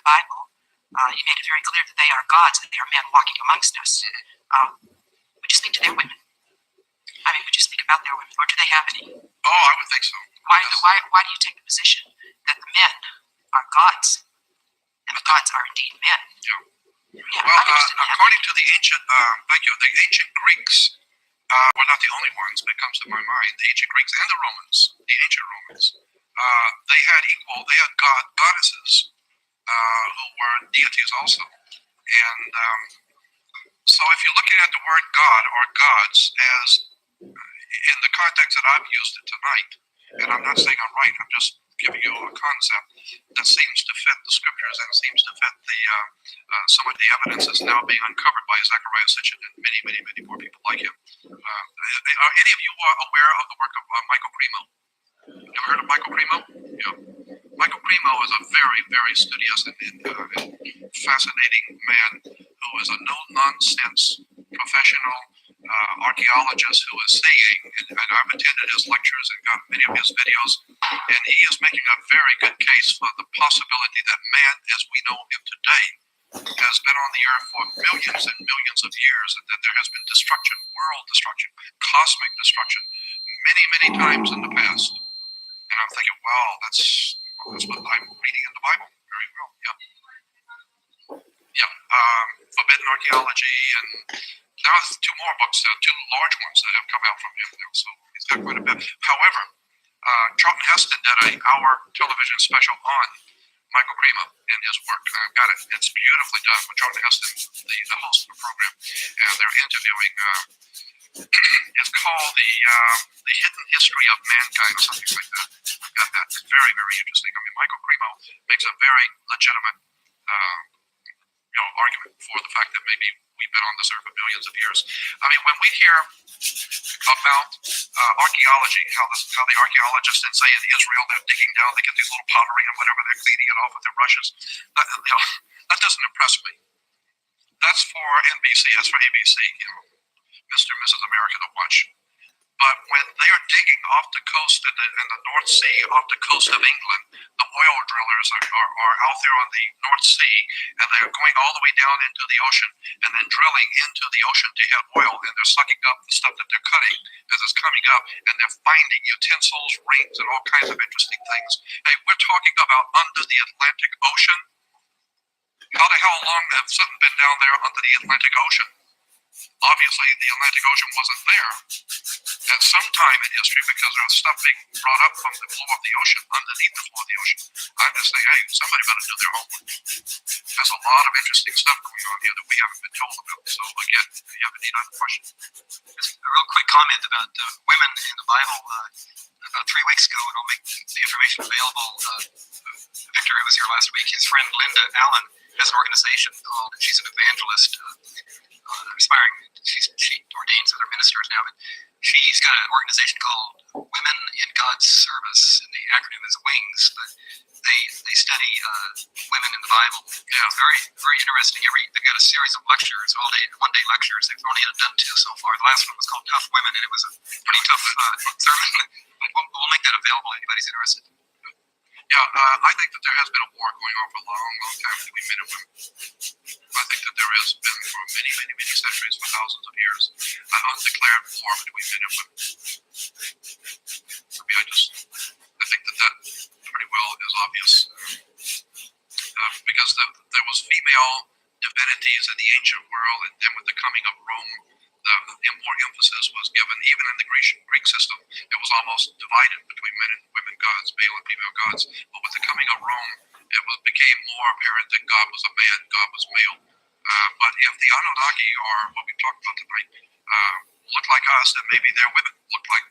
Bible, he made it very clear that they are gods, that they are men walking amongst us. Would you speak to their women? I mean, would you speak about their women, or do they have any? Oh, I would think so. Why do you take the position that the men are gods, and the gods are indeed men? Yeah, well, according to the ancient, the ancient Greeks were not the only ones that comes to my mind. The ancient Greeks and the Romans, the ancient Romans, they had goddesses who were deities also. And so if you're looking at the word God or gods as in the context that I've used it tonight, and I'm not saying I'm right, I'm just giving you a concept that seems to fit the scriptures and seems to fit the some of the evidence is now being uncovered by Zechariah Sitchin and many more people like him. Are any of you aware of the work of Michael Cremo? You ever heard of Michael Cremo? Yeah. Michael Cremo is a very studious and fascinating man who is a no-nonsense professional archaeologist who is saying, and I've attended his lectures and got many of his videos, and he is making a very good case for the possibility that man, as we know him today, has been on the earth for millions and millions of years, and that there has been destruction, world destruction, cosmic destruction, many times in the past. And I'm thinking, well, that's what I'm reading in the Bible. Very well, yeah. Forbidden Archaeology, and now there's two more books, two large ones that have come out from him now, so he's got quite a bit. However, Charlton Heston did an hour television special on Michael Cremo and his work. I've got it. It's beautifully done with Charlton Heston, the host of the program, and they're interviewing. It's called the Hidden History of Mankind, or something like that. I've got that. It's very interesting. I mean, Michael Cremo makes a very legitimate argument for the fact that maybe we've been on this earth for billions of years. I mean, when we hear about archaeology, how the archaeologists in, say, in Israel, they're digging down, they get these little pottery and whatever, they're cleaning it off with their brushes. That doesn't impress me. That's for NBC, that's for ABC, Mr. and Mrs. America to watch. But when they are digging off the coast in the North Sea, off the coast of England, the oil drillers are out there on the North Sea, and they're going all the way down into the ocean and then drilling into the ocean to get oil, and they're sucking up the stuff that they're cutting as it's coming up, and they're finding utensils, rings, and all kinds of interesting things. Hey, we're talking about under the Atlantic Ocean. How the hell long have something been down there under the Atlantic Ocean? Obviously, the Atlantic Ocean wasn't there at some time in history because there was stuff being brought up from the floor of the ocean, underneath the floor of the ocean. I'm just saying, hey, somebody better do their homework. There's a lot of interesting stuff going on here that we haven't been told about. So, again, if you have any other questions. Just a real quick comment about women in the Bible. About 3 weeks ago, and I'll make the information available. Victor, who was here last week, his friend Linda Allen has an organization called, she's an evangelist, aspiring, she ordains other ministers now, but she's got an organization called Women in God's Service, and the acronym is WINGS, but they study women in the Bible. Yeah, very interesting. They've got a series of lectures, one-day lectures. They've only done 2 so far. The last one was called Tough Women, and it was a pretty tough sermon, but we'll make that available if anybody's interested. Yeah, I think that there has been a war going on for a long time between men and women. I think that there has been for many centuries, for thousands of years, an undeclared war between men and women. I think that pretty well is obvious. Because there was female divinities in the ancient world, and then with the coming of Rome, more emphasis was given, even in the Greek system. It was almost divided between men and women gods, male and female gods. But with the coming of Rome, it became more apparent that God was a man, God was male. But if the Anunnaki, or what we talked about tonight, look like us, then maybe they're women. Look like,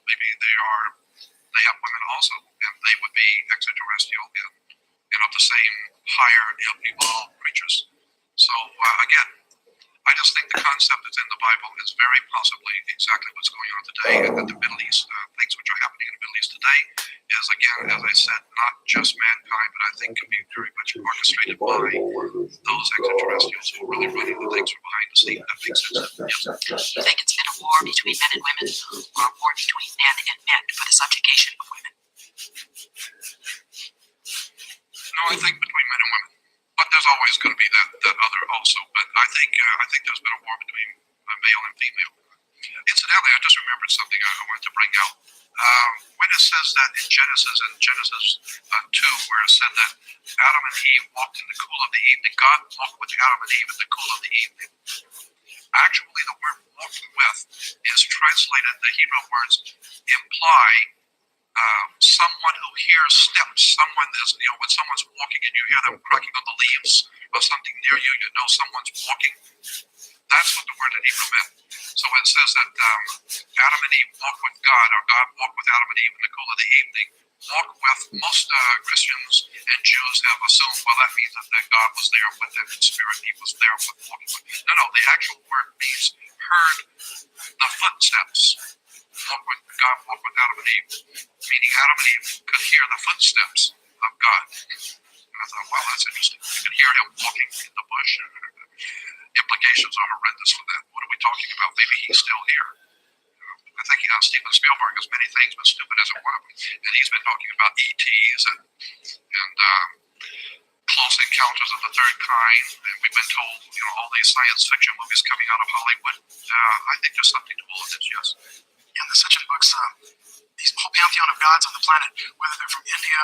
maybe they have women also, and they would be extraterrestrial and of the same higher evolved creatures. So again, I just think the concept that's in the Bible is very possibly exactly what's going on today, and that the Middle East, things which are happening in the Middle East today, is again, as I said, not just mankind, but I think can be very much orchestrated by those extraterrestrials who are really running the things from behind the scenes. That makes sense. Yes. Do you think it's been a war between men and women, or a war between men and men for the subjugation of women? No, I think between men and women. there's always going to be that other also, but I think there's been a war between male and female. Incidentally, I just remembered something I wanted to bring out. When it says that in Genesis 2, where it said that Adam and Eve walked in the cool of the evening, God walked with Adam and Eve in the cool of the evening. Actually, the word walking with is translated, the Hebrew words imply someone who hears steps. Someone is, when someone's walking and you hear them cracking on the leaves of something near you, you know someone's walking. That's what the word in Hebrew meant. So when it says that Adam and Eve walked with God, or God walked with Adam and Eve in the cool of the evening, walk with, most Christians and Jews have assumed, well, that means that God was there with them in spirit. He was there with walking with. No, the actual word means heard the footsteps. God walked with Adam and Eve, meaning Adam and Eve could hear the footsteps of God. And I thought, wow, that's interesting. You can hear him walking in the bush. Implications are horrendous for that. What are we talking about? Maybe he's still here. I think Steven Spielberg has many things, but stupid isn't one of them. And he's been talking about ETs and close encounters of the third kind. And we've been told, all these science fiction movies coming out of Hollywood. I think there's something to all of this, yes. In the Sitchin books, these whole pantheon of gods on the planet, whether they're from India,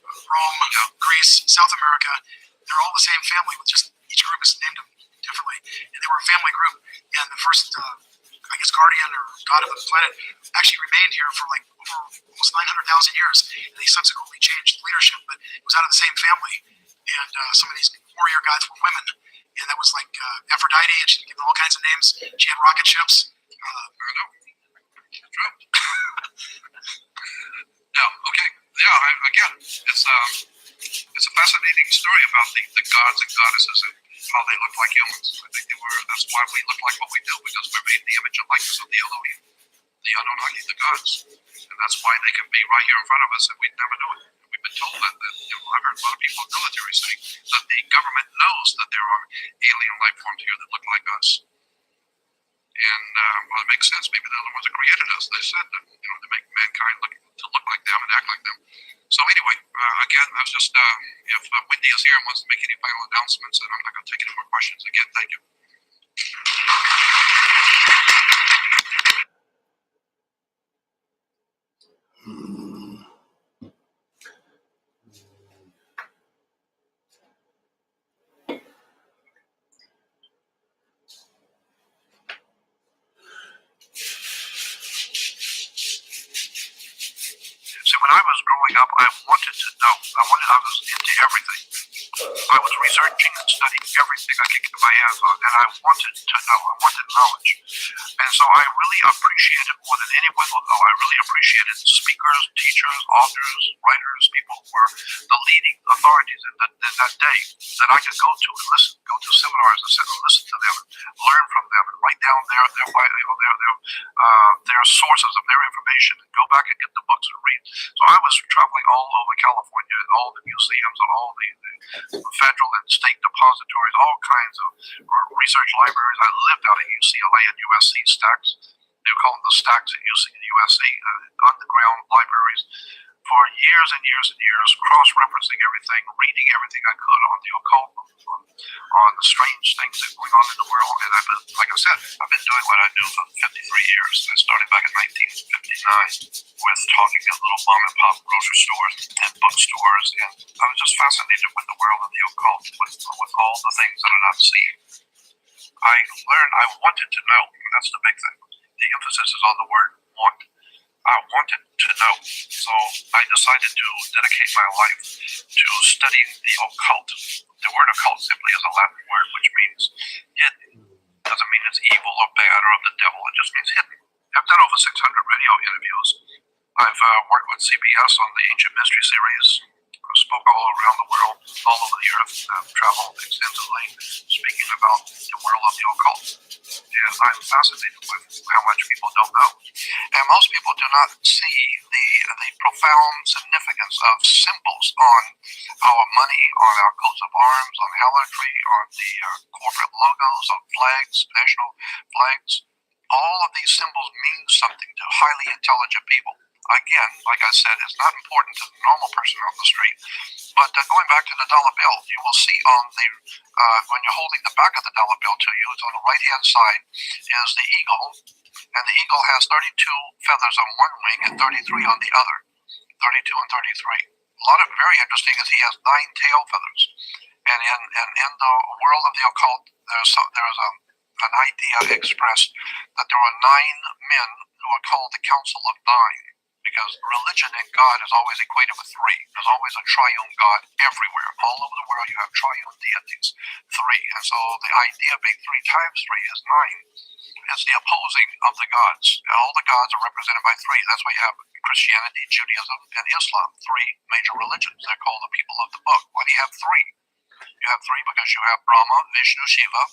Rome, Greece, South America, they're all the same family, with just each group is named differently. And they were a family group. And the first, guardian or god of the planet actually remained here for like over almost 900,000 years. And they subsequently changed leadership, but it was out of the same family. And some of these warrior gods were women. And that was like Aphrodite, and she gave them all kinds of names. She had rocket ships. Okay. Yeah, again, it's a fascinating story about the gods and goddesses and how they look like humans. I think that's why we look like what we do, because we're made in the image and likeness of the Elohim, the Anunnaki, the gods. And that's why they can be right here in front of us and we'd never know it. We've been told that I've heard a lot of people in the military saying that the government knows that there are alien life forms here that look like us. And well, it makes sense. Maybe they're the ones that created us. They said that to make mankind look like them and act like them. So anyway, again, that's just if Wendy is here and wants to make any final announcements, and I'm not going to take any more questions. Again, thank you. See, when I was growing up, I wanted to know. I was into everything. I was researching and studying everything I could get my hands on, and I wanted to know. I wanted knowledge. And so I really appreciated, more than anyone will know, I really appreciated speakers, teachers, authors, writers, people who were the leading authorities in that day that I could go to and listen, go to seminars and sit and listen to them, and learn from them, and write down their sources of their information, and go back and get the books and read. So I was traveling all over California, and all the museums and all the federal and state depositories, all kinds of research libraries. I lived out at UCLA and USC stacks. They call them the stacks at USC, underground libraries, for years and years and years, cross-referencing everything, reading everything I could on the occult, on the strange things that are going on in the world. And I've been, like I said, I've been doing what I do for 53 years. I started back in 1959 with talking at little mom-and-pop grocery stores and bookstores, and I was just fascinated with the world of the occult, with all the things that are not seen. I learned I wanted to know. That's the big thing. The emphasis is on the word want. I wanted to know. So I decided to dedicate my life to studying the occult. The word occult simply is a Latin word which means hidden. Doesn't mean it's evil or bad or of the devil. It just means hidden. I've done over 600 radio interviews. I've worked with CBS on the Ancient Mystery series. Spoke all around the world, all over the earth, traveled extensively, speaking about the world of the occult. And I'm fascinated with how much people don't know. And most people do not see the profound significance of symbols on our money, on our coats of arms, on halotry, on the corporate logos, on flags, national flags. All of these symbols mean something to highly intelligent people. again, like I said, is not important to the normal person on the street. But going back to the dollar bill, you will see on the when you're holding the back of the dollar bill to you, it's on the right-hand side is the eagle, and the eagle has 32 feathers on one wing and 33 on the other, 32 and 33. A lot of very interesting is he has 9 tail feathers, and in the world of the occult, there's an idea expressed that there are 9 men who are called the Council of Nine, because religion and God is always equated with 3. There's always a triune God everywhere. All over the world you have triune deities, 3. And so the idea being 3 times 3 is 9. It's the opposing of the gods. All the gods are represented by 3. That's why you have Christianity, Judaism, and Islam, 3 major religions. They're called the people of the book. Why do you have 3? You have 3 because you have Brahma, Vishnu, Shiva,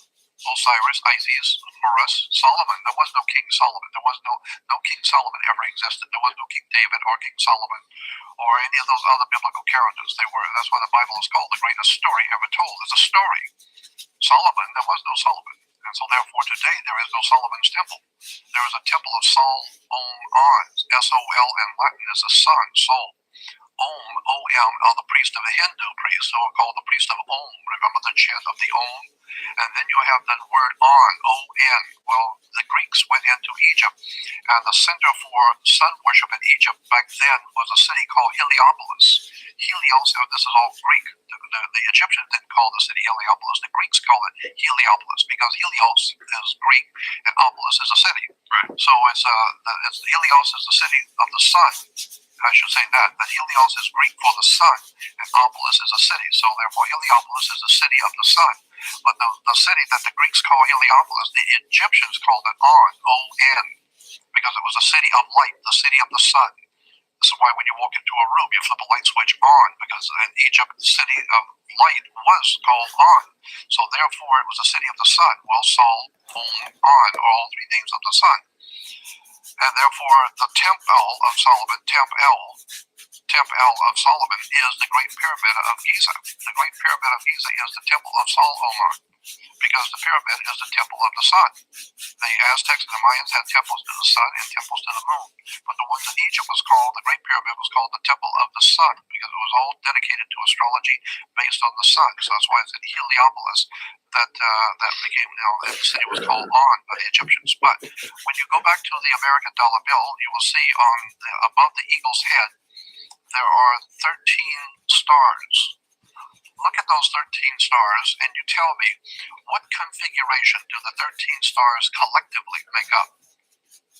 Osiris, Isis, Horus, Solomon. There was no King Solomon. There was no King Solomon ever existed. There was no King David or King Solomon or any of those other biblical characters. That's why the Bible is called the greatest story ever told. It's a story. Solomon, there was no Solomon. And so therefore today there is no Solomon's temple. There is a temple of Sol, Om, On. S-O-L in Latin is the sun, Sol. Om, O-M, are the priest of the Hindu priests who are called the priest of Om. Remember the chant of the Om? And then you have the word On, O-N. Well, the Greeks went into Egypt, and the center for sun worship in Egypt back then was a city called Heliopolis. Helios, this is all Greek. The Egyptians didn't call the city Heliopolis. The Greeks call it Heliopolis because Helios is Greek and Opolis is a city. Right. So it's Helios is the city of the sun. I should say that Helios is Greek for the sun, and Opolis is a city. So therefore, Heliopolis is the city of the sun. But the city that the Greeks call Heliopolis, the Egyptians called it On, O-N, because it was a city of light, the city of the sun. This is why when you walk into a room, you flip a light switch on, because in Egypt, the city of light was called On. So therefore, it was the city of the sun. Well, Sol, Om, On are all 3 names of the sun. And therefore, the Temple of Solomon, Temple of Solomon is the Great Pyramid of Giza. The Great Pyramid of Giza is the Temple of Solomon, because the pyramid is the temple of the sun. The Aztecs and the Mayans had temples to the sun and temples to the moon. But the ones in Egypt the Great Pyramid was called the Temple of the Sun, because it was all dedicated to astrology based on the sun. So that's why it's in Heliopolis that became and the city was called On by the Egyptians. But when you go back to the American dollar bill, you will see above the eagle's head, there are 13 stars. Look at those 13 stars, and you tell me, what configuration do the 13 stars collectively make up?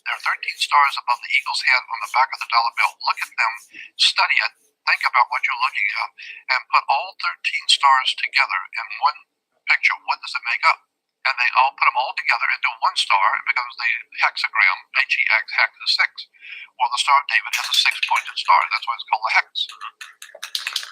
There are 13 stars above the eagle's head on the back of the dollar bill. Look at them, study it, think about what you're looking at, and put all 13 stars together in one picture. What does it make up? And they all put them all together into one star because the hexagram, H-E-X, hex is 6. Well, the Star of David has a 6-pointed star. That's why it's called a hex.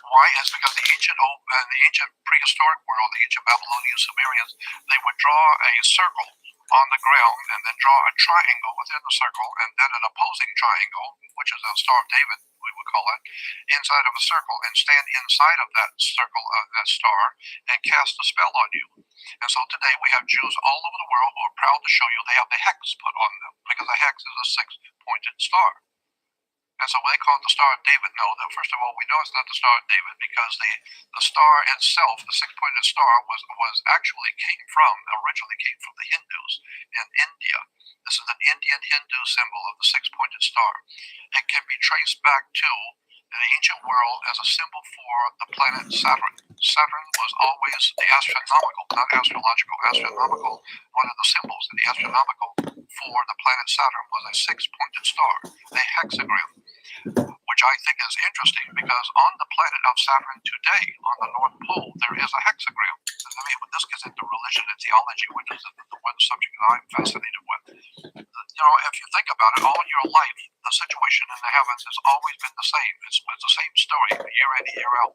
Why? It's because the ancient prehistoric world, the ancient Babylonians, Sumerians, they would draw a circle on the ground and then draw a triangle within the circle and then an opposing triangle, which is a Star of David, we would call it, inside of a circle and stand inside of that circle of that star and cast a spell on you. And so today we have Jews all over the world who are proud to show you they have the hex put on them because the hex is a 6-pointed star. And so when they call it the Star of David, no, first of all, we know it's not the Star of David because the star itself, the 6-pointed star, originally came from the Hindus in India. This is an Indian Hindu symbol of the 6-pointed star. It can be traced back to the ancient world as a symbol for the planet Saturn. Saturn was always the astronomical, not astronomical, one of the symbols in the astronomical for the planet Saturn was a 6-pointed star, a hexagram, which I think is interesting because on the planet of Saturn today, on the North Pole, there is a hexagram. I mean, when this gets into religion and theology, which is the one subject that I'm fascinated with, if you think about it, all your life, the situation in the heavens has always been the same. It's the same story, year in, year out.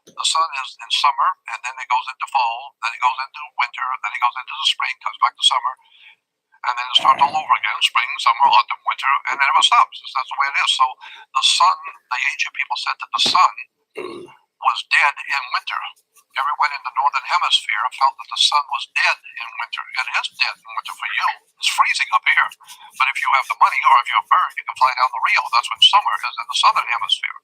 The sun is in summer, and then it goes into fall, then it goes into winter, then it goes into the spring, comes back to summer, and then it starts all over again, spring, summer, autumn, winter, and then it never stops. That's the way it is. So the sun, the ancient people said that the sun was dead in winter. Everyone in the northern hemisphere felt that the sun was dead in winter. It is dead in winter for you. It's freezing up here. But if you have the money or if you're a bird, you can fly down the Rio. That's when summer is in the southern hemisphere.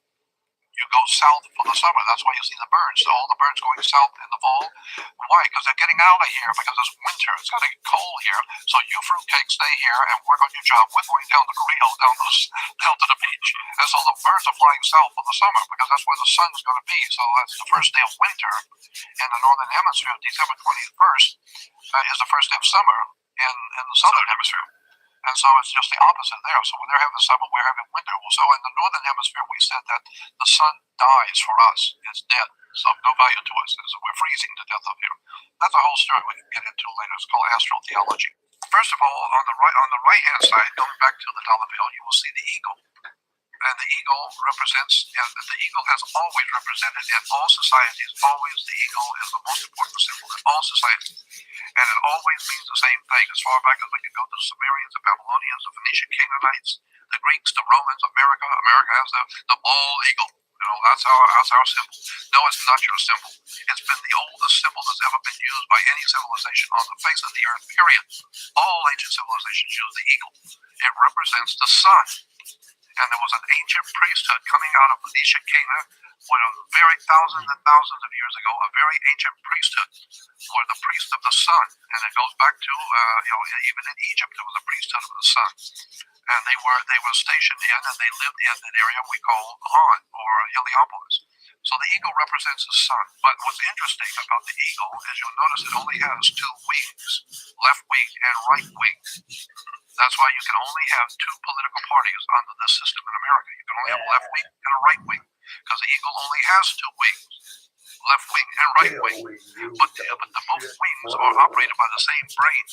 You go south for the summer. That's why you see the birds. So all the birds going south in the fall. Why? Because they're getting out of here because it's winter. It's going to get cold here. So you fruitcakes stay here and work on your job. We're going down to the Rio, down to the beach. And so the birds are flying south for the summer because that's where the sun's going to be. So that's the first day of winter in the northern hemisphere. December 21st is the first day of summer in the southern hemisphere. And so it's just the opposite there. So when they're having summer, we're having winter. So in the northern hemisphere, we said that the sun dies for us. It's dead. So no value to us. So we're freezing to death up here. That's a whole story we can get into later. It's called astrotheology. First of all, on the right-hand side, going back to the dollar bill, you will see the eagle. And the eagle represents, and the eagle has always represented in all societies, always the eagle is the most important symbol in all societies. And it always means the same thing. As far back as we can go to the Sumerians, the Babylonians, the Phoenician Canaanites, the Greeks, the Romans, America. America has the bald eagle. You know, that's our symbol. No, it's not your symbol. It's been the oldest symbol that's ever been used by any civilization on the face of the earth, period. All ancient civilizations use the eagle. It represents the sun. And there was an ancient priesthood coming out of Phoenicia, Canaan, where very thousands and thousands of years ago, a very ancient priesthood were the priest of the sun. And it goes back to, even in Egypt, there was a priesthood of the sun. And they were stationed in, and they lived in an area we call Han, or Heliopolis. So the eagle represents the sun. But what's interesting about the eagle is you'll notice it only has two wings, left wing and right wing. That's why you can only have two political parties under this system in America. You can only have a left wing and a right wing, because the eagle only has two wings, left wing and right wing. But the both wings are operated by the same brain.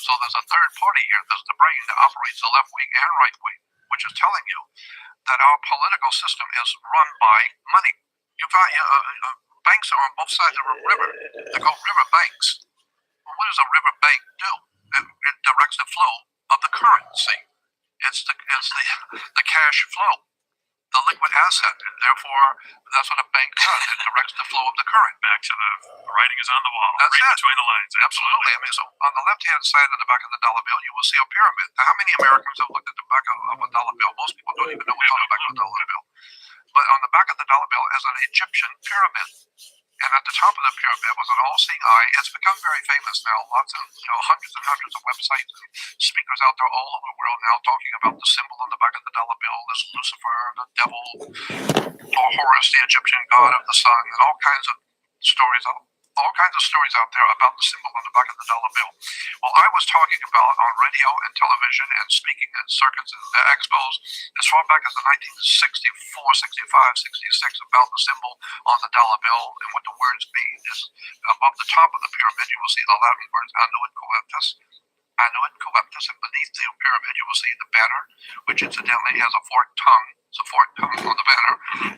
So there's a third party here. There's the brain that operates the left wing and right wing, which is telling you that our political system is run by money. You've got banks are on both sides of a river. They're called river banks. Well, what does a river bank do? It directs the flow of the currency. It's the cash flow, the liquid asset. And therefore, that's what a bank does. It directs the flow of the current. Back to the writing is on the wall. That's read it. between the lines. Absolutely. I mean, so on the left-hand side of the back of the dollar bill, you will see a pyramid. Now, how many Americans have looked at the back of a dollar bill? Most people don't even know what's on the back of a dollar bill. But on the back of the dollar bill is an Egyptian pyramid. And at the top of the pyramid was an all-seeing eye. It's become very famous now. Lots of, hundreds and hundreds of websites and speakers out there all over the world now talking about the symbol on the back of the dollar bill. There's Lucifer, the devil, or Horus, the Egyptian god of the sun, and all kinds of stories out there about the symbol on the back of the dollar bill. Well, I was talking about on radio and television and speaking at circuits and expos as far back as the 1964, 65, 66 about the symbol on the dollar bill and what the words mean. Is above the top of the pyramid, you will see the Latin words annuit coeptus. Annuit coeptus, and beneath the pyramid, you will see the banner, which incidentally has a forked tongue. It's a forked tongue on the banner,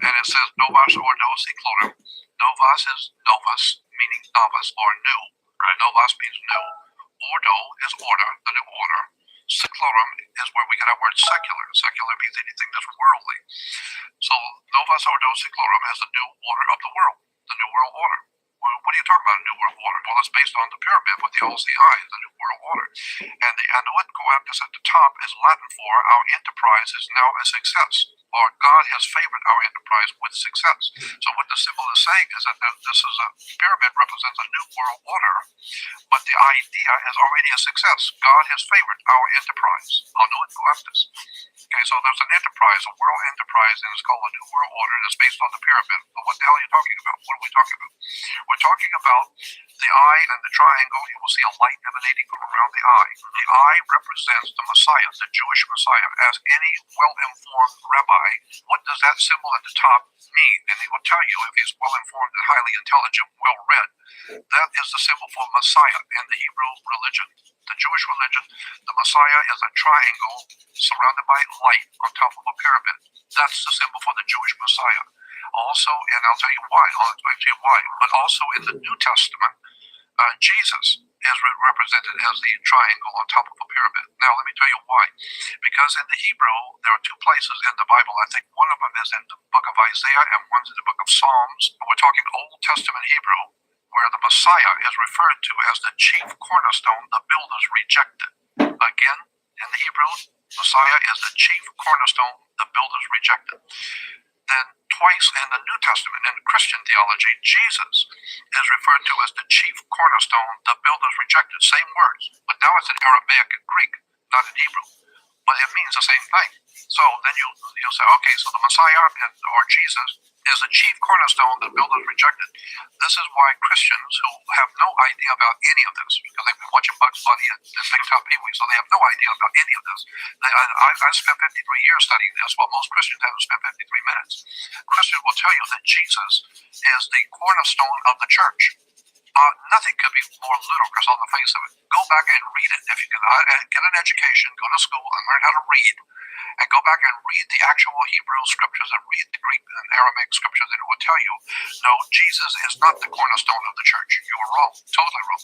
and it says Novas Ordo Seclorum. Novas is novus, meaning novice or new. Right? Novus means new. Ordo is order, the new order. Seclorum is where we get our word secular. Secular means anything that's worldly. So Novus Ordo Seclorum has the new order of the world, the new world order. Well, what are you talking about, new world order? Well, it's based on the pyramid with the all-seeing eye, the new world order. And the annuit coeptus at the top is Latin for our enterprise is now a success, or God has favored our enterprise with success. So what the symbol is saying is that this is a pyramid represents a new world order, but the idea is already a success. God has favored our enterprise, annuit coeptus. Okay, so there's an enterprise, a world enterprise, and it's called a new world order, and it's based on the pyramid. But what the hell are you talking about? What are we talking about? We're talking about the eye and the triangle. You will see a light emanating from around the eye. The eye represents the Messiah, the Jewish Messiah. Ask any well-informed rabbi, what does that symbol at the top mean? And he will tell you if he's well-informed and highly intelligent, well-read. That is the symbol for Messiah in the Hebrew religion. The Jewish religion, the Messiah is a triangle surrounded by light on top of a pyramid. That's the symbol for the Jewish Messiah. Also, and I'll tell you why, but also in the New Testament, Jesus is represented as the triangle on top of a pyramid. Now, let me tell you why. Because in the Hebrew, there are two places in the Bible. I think one of them is in the book of Isaiah and one's in the book of Psalms. We're talking Old Testament Hebrew, where the Messiah is referred to as the chief cornerstone the builders rejected. Again, in the Hebrew, Messiah is the chief cornerstone the builders rejected. Then twice in the New Testament, in Christian theology, Jesus is referred to as the chief cornerstone the builders rejected. Same words, but now it's in Aramaic and Greek, not in Hebrew. But it means the same thing. So then you'll say, okay, so the Messiah or Jesus is the chief cornerstone the builders rejected. This is why Christians who have no idea about any of this, because they've been watching Bugs Bunny and Big Top Pee-wee, so they have no idea about any of this. I spent 53 years studying this, while most Christians haven't spent 53 minutes. Christians will tell you that Jesus is the cornerstone of the church. Nothing could be more ludicrous on the face of it. Go back and read it. If you can get an education, go to school and learn how to read, and go back and read the actual Hebrew scriptures and read the Greek and Aramaic scriptures, and it will tell you, no, Jesus is not the cornerstone of the church. You are wrong. Totally wrong.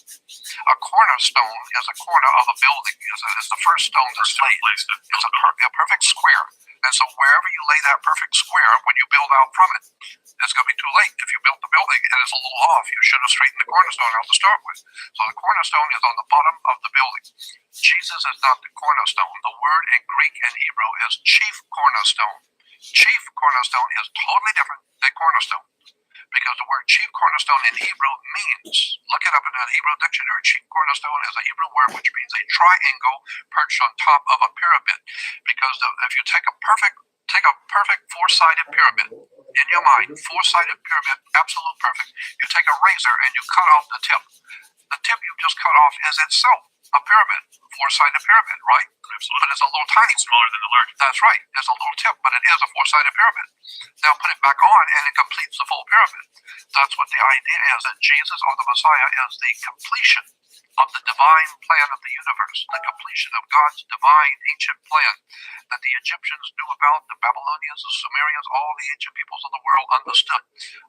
A cornerstone is a corner of a building. It's the first stone that's laid. It's a perfect square. And so wherever you lay that perfect square, when you build out from it, it's going to be too late. If you built the building and it's a little off, you should have straightened the cornerstone out to start with. So the cornerstone is on the bottom of the building. Jesus is not the cornerstone. The word in Greek and Hebrew is chief cornerstone. Chief cornerstone is totally different than cornerstone. Because the word chief cornerstone in Hebrew means, look it up in the Hebrew dictionary, chief cornerstone is a Hebrew word which means a triangle perched on top of a pyramid. Because if you take a perfect four-sided pyramid in your mind, four-sided pyramid, absolute perfect, you take a razor and you cut off the tip. The tip you just cut off is itself a pyramid, four-sided pyramid, right? But it's a little tiny, smaller than the large. That's right. It's a little tip, but it is a four-sided pyramid. Now put it back on and it completes the full pyramid. That's what the idea is, that Jesus or the Messiah is the completion of the divine plan of the universe, the completion of God's divine ancient plan that the Egyptians knew about, the Babylonians, the Sumerians, all the ancient peoples of the world understood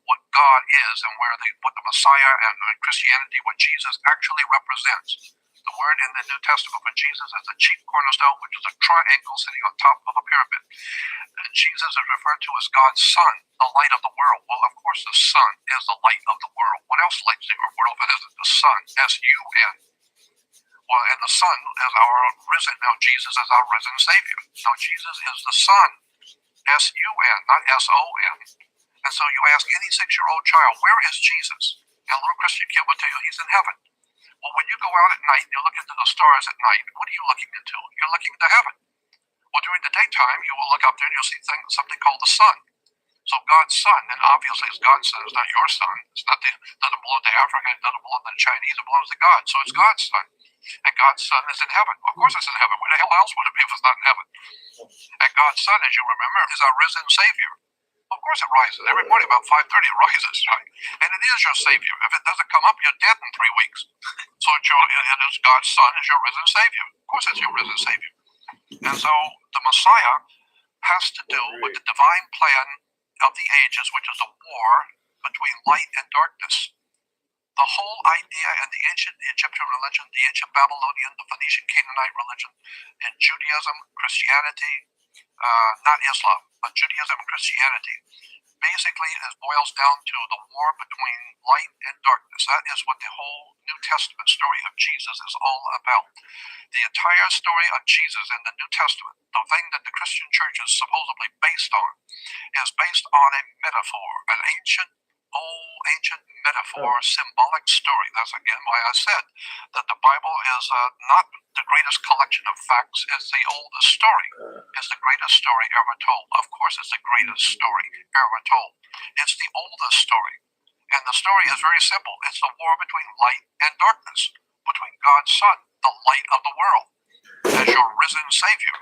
what God is and what the Messiah and Christianity, what Jesus actually represents. The word in the New Testament for Jesus is the chief cornerstone, which is a triangle sitting on top of a pyramid. And Jesus is referred to as God's Son, the light of the world. Well, of course, the sun is the light of the world. What else lights the world if it isn't the sun? S-U-N. Well, and the Son is our risen. Now, Jesus is our risen Savior. Now, Jesus is the Son. S-U-N, not S-O-N. And so you ask any 6-year-old child, where is Jesus? And a little Christian kid will tell you he's in heaven. Well, when you go out at night and you look into the stars at night, what are you looking into? You're looking into heaven. Well, during the daytime, you will look up there and you'll see something called the sun. So God's Son, and obviously it's God's Son, it's not your son. It doesn't belong to Africa, it doesn't belong to the Chinese, it belongs to God. So it's God's Son. And God's Son is in heaven. Of course it's in heaven. Where the hell else would it be if it's not in heaven? And God's Son, as you remember, is our risen Savior. Of course it rises. Every morning about 5:30 it rises, right? And it is your Savior. If it doesn't come up, you're dead in 3 weeks. So it is God's Son is your risen Savior. Of course it's your risen Savior. And so the Messiah has to do with the divine plan of the ages, which is a war between light and darkness. The whole idea in the ancient Egyptian religion, the ancient Babylonian, the Phoenician Canaanite religion, in Judaism, Christianity, not Islam, but Judaism and Christianity, basically it boils down to the war between light and darkness. That is what the whole New Testament story of Jesus is all about. The entire story of Jesus in the New Testament, the thing that the Christian church is supposedly based on, is based on a metaphor, an ancient metaphor, symbolic story. That's again why I said that the Bible is not the greatest collection of facts, it's the oldest story. It's the greatest story ever told. Of course it's the greatest story ever told. It's the oldest story. And the story is very simple. It's the war between light and darkness, between God's Son, the light of the world, as your risen Savior.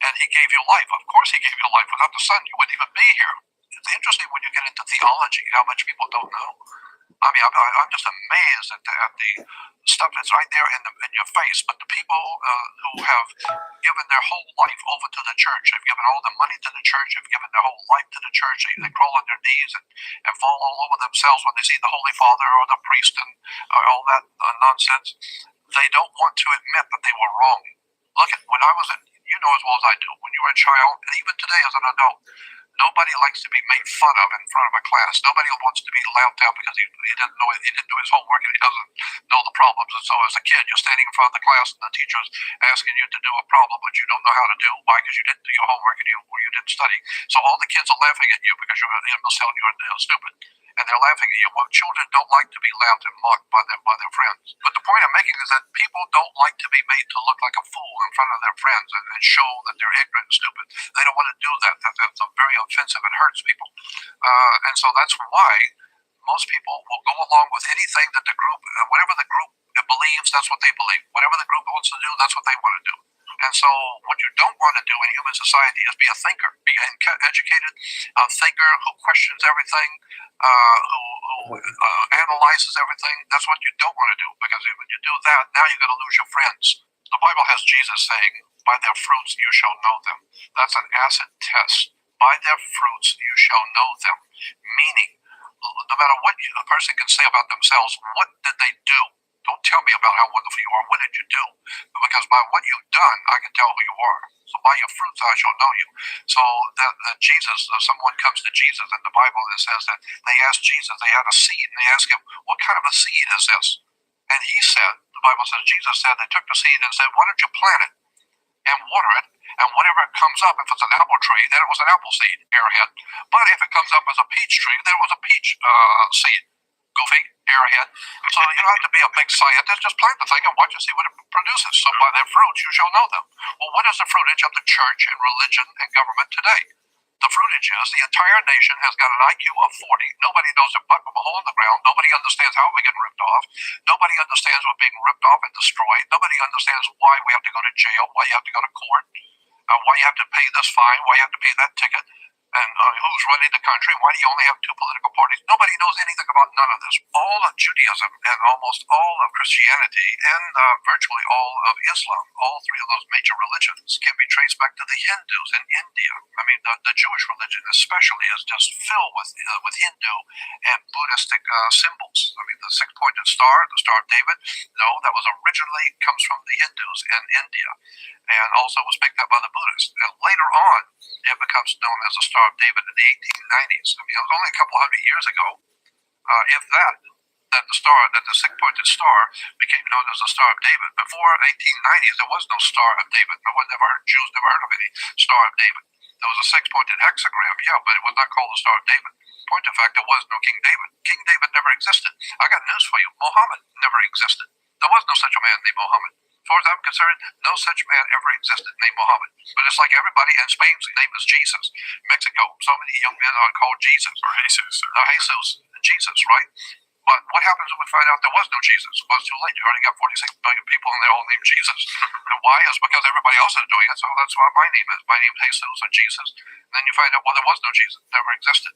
And he gave you life. Of course he gave you life. Without the Son, you wouldn't even be here. It's interesting when you get into theology how much people don't know. I mean, I'm just amazed at the stuff that's right there in your face. But the people who have given their whole life over to the church, have given all their money to the church, have given their whole life to the church, they crawl on their knees and fall all over themselves when they see the Holy Father or the priest and all that nonsense. They don't want to admit that they were wrong. Look at when I was you know as well as I do, when you were a child, and even today as an adult, nobody likes to be made fun of in front of a class. Nobody wants to be laughed at because he didn't know he didn't do his homework and he doesn't know the problems. And so as a kid, you're standing in front of the class and the teacher's asking you to do a problem which you don't know how to do. Why? Because you didn't do your homework and you didn't study. So all the kids are laughing at you because you're telling you're stupid. And they're laughing at you. Well, children don't like to be laughed and mocked by their friends. But the point I'm making is that people don't like to be made to look like a fool in front of their friends and show that they're ignorant and stupid. They don't want to do that. That's very offensive and hurts people. And so that's why most people will go along with anything that the group, whatever the group believes, that's what they believe. Whatever the group wants to do, that's what they want to do. And so what you don't want to do in human society is be a thinker, be an educated thinker who questions everything, who analyzes everything. That's what you don't want to do, because when you do that, now you're going to lose your friends. The Bible has Jesus saying, by their fruits you shall know them. That's an acid test. By their fruits you shall know them. Meaning, no matter what a person can say about themselves, what did they do? Don't tell me about how wonderful you are. What did you do? Because by what you've done, I can tell who you are. So by your fruits I shall know you. So that Jesus, someone comes to Jesus in the Bible and says that they asked Jesus, they had a seed, and they asked him, what kind of a seed is this? And he said, the Bible says, Jesus said, they took the seed and said, why don't you plant it and water it, and whatever comes up, if it's an apple tree, then it was an apple seed, airhead. But if it comes up as a peach tree, then it was a peach seed. Goofy, airhead. So you don't have to be a big scientist, just plant the thing and watch and see what it produces. So by their fruits you shall know them. Well, what is the fruitage of the church and religion and government today? The fruitage is the entire nation has got an IQ of 40. Nobody knows their butt from a hole in the ground. Nobody understands how we're getting ripped off. Nobody understands we're being ripped off and destroyed. Nobody understands why we have to go to jail, why you have to go to court, why you have to pay this fine, why you have to pay that ticket, and who's running the country, why do you only have two political parties? Nobody knows anything about none of this. All of Judaism and almost all of Christianity and virtually all of Islam, all three of those major religions, can be traced back to the Hindus in India. I mean, the Jewish religion especially is just filled with Hindu and Buddhistic symbols. I mean, the six-pointed star, the Star of David, no, that was originally comes from the Hindus in India, and also was picked up by the Buddhists. And later on, it becomes known as the Star of David in the 1890s. I mean, it was only a couple hundred years ago, if that the six-pointed star became known as the Star of David. Before 1890s, there was no Star of David. Jews never heard of any Star of David. There was a six-pointed hexagram, yeah, but it was not called the Star of David. Point of fact, there was no King David. King David never existed. I got news for you. Muhammad never existed. There was no such a man named Muhammad. As far as I'm concerned, no such man ever existed named Muhammad. But it's like everybody in Spain's name is Jesus. Mexico, so many young men are called Jesus. Or Jesus. Jesus. Jesus, right? But what happens when we find out there was no Jesus? Well, it's too late. You already got 46 billion people and they're all named Jesus. And why? It's because everybody else is doing it. So that's what my name is. My name is Jesus or Jesus. And then you find out, well, there was no Jesus. It never existed.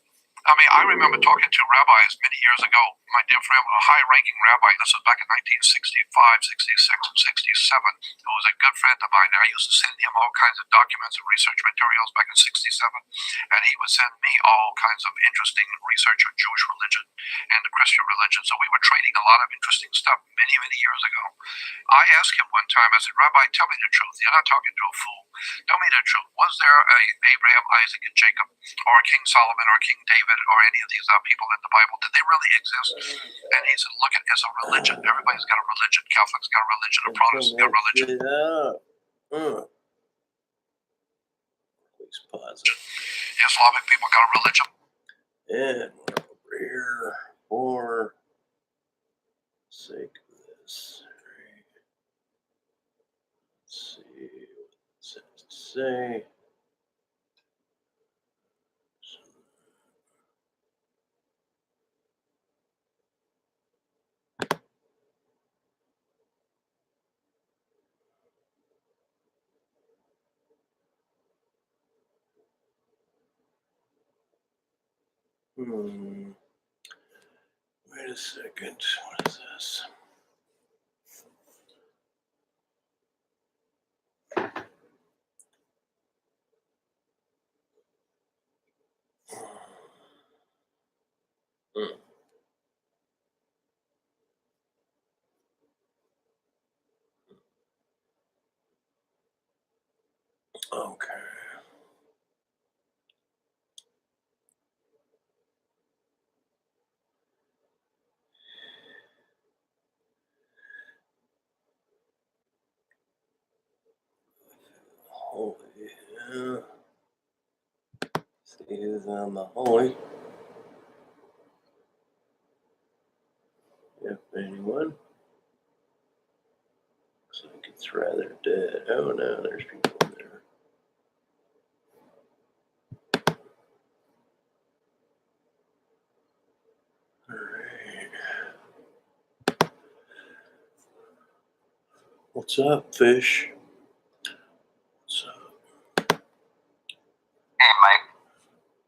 I mean, I remember talking to rabbis many years ago. My dear friend was a high-ranking rabbi. This was back in 1965, 66, and 67. Who was a good friend of mine. And I used to send him all kinds of documents and research materials back in 67. And he would send me all kinds of interesting research on Jewish religion and the Christian religion. So we were trading a lot of interesting stuff many, many years ago. I asked him one time, I said, Rabbi, tell me the truth. You're not talking to a fool. Tell me the truth. Was there a Abraham, Isaac, and Jacob, or King Solomon, or King David, or any of these people in the Bible? Did they really exist? And he said, look, it's a religion. Everybody's got a religion. Catholics got a religion. A Protestant got a religion. Please pause it. Islamic people got a religion. And over here for sake of this. Let's see what it has to say. Wait Wait a second. What is this? Okay. Holy, yeah. See who's on the holy. If anyone. Looks like it's rather dead. Oh no, there's people in there. Alright. What's up, fish? What's up? Hey, Mike.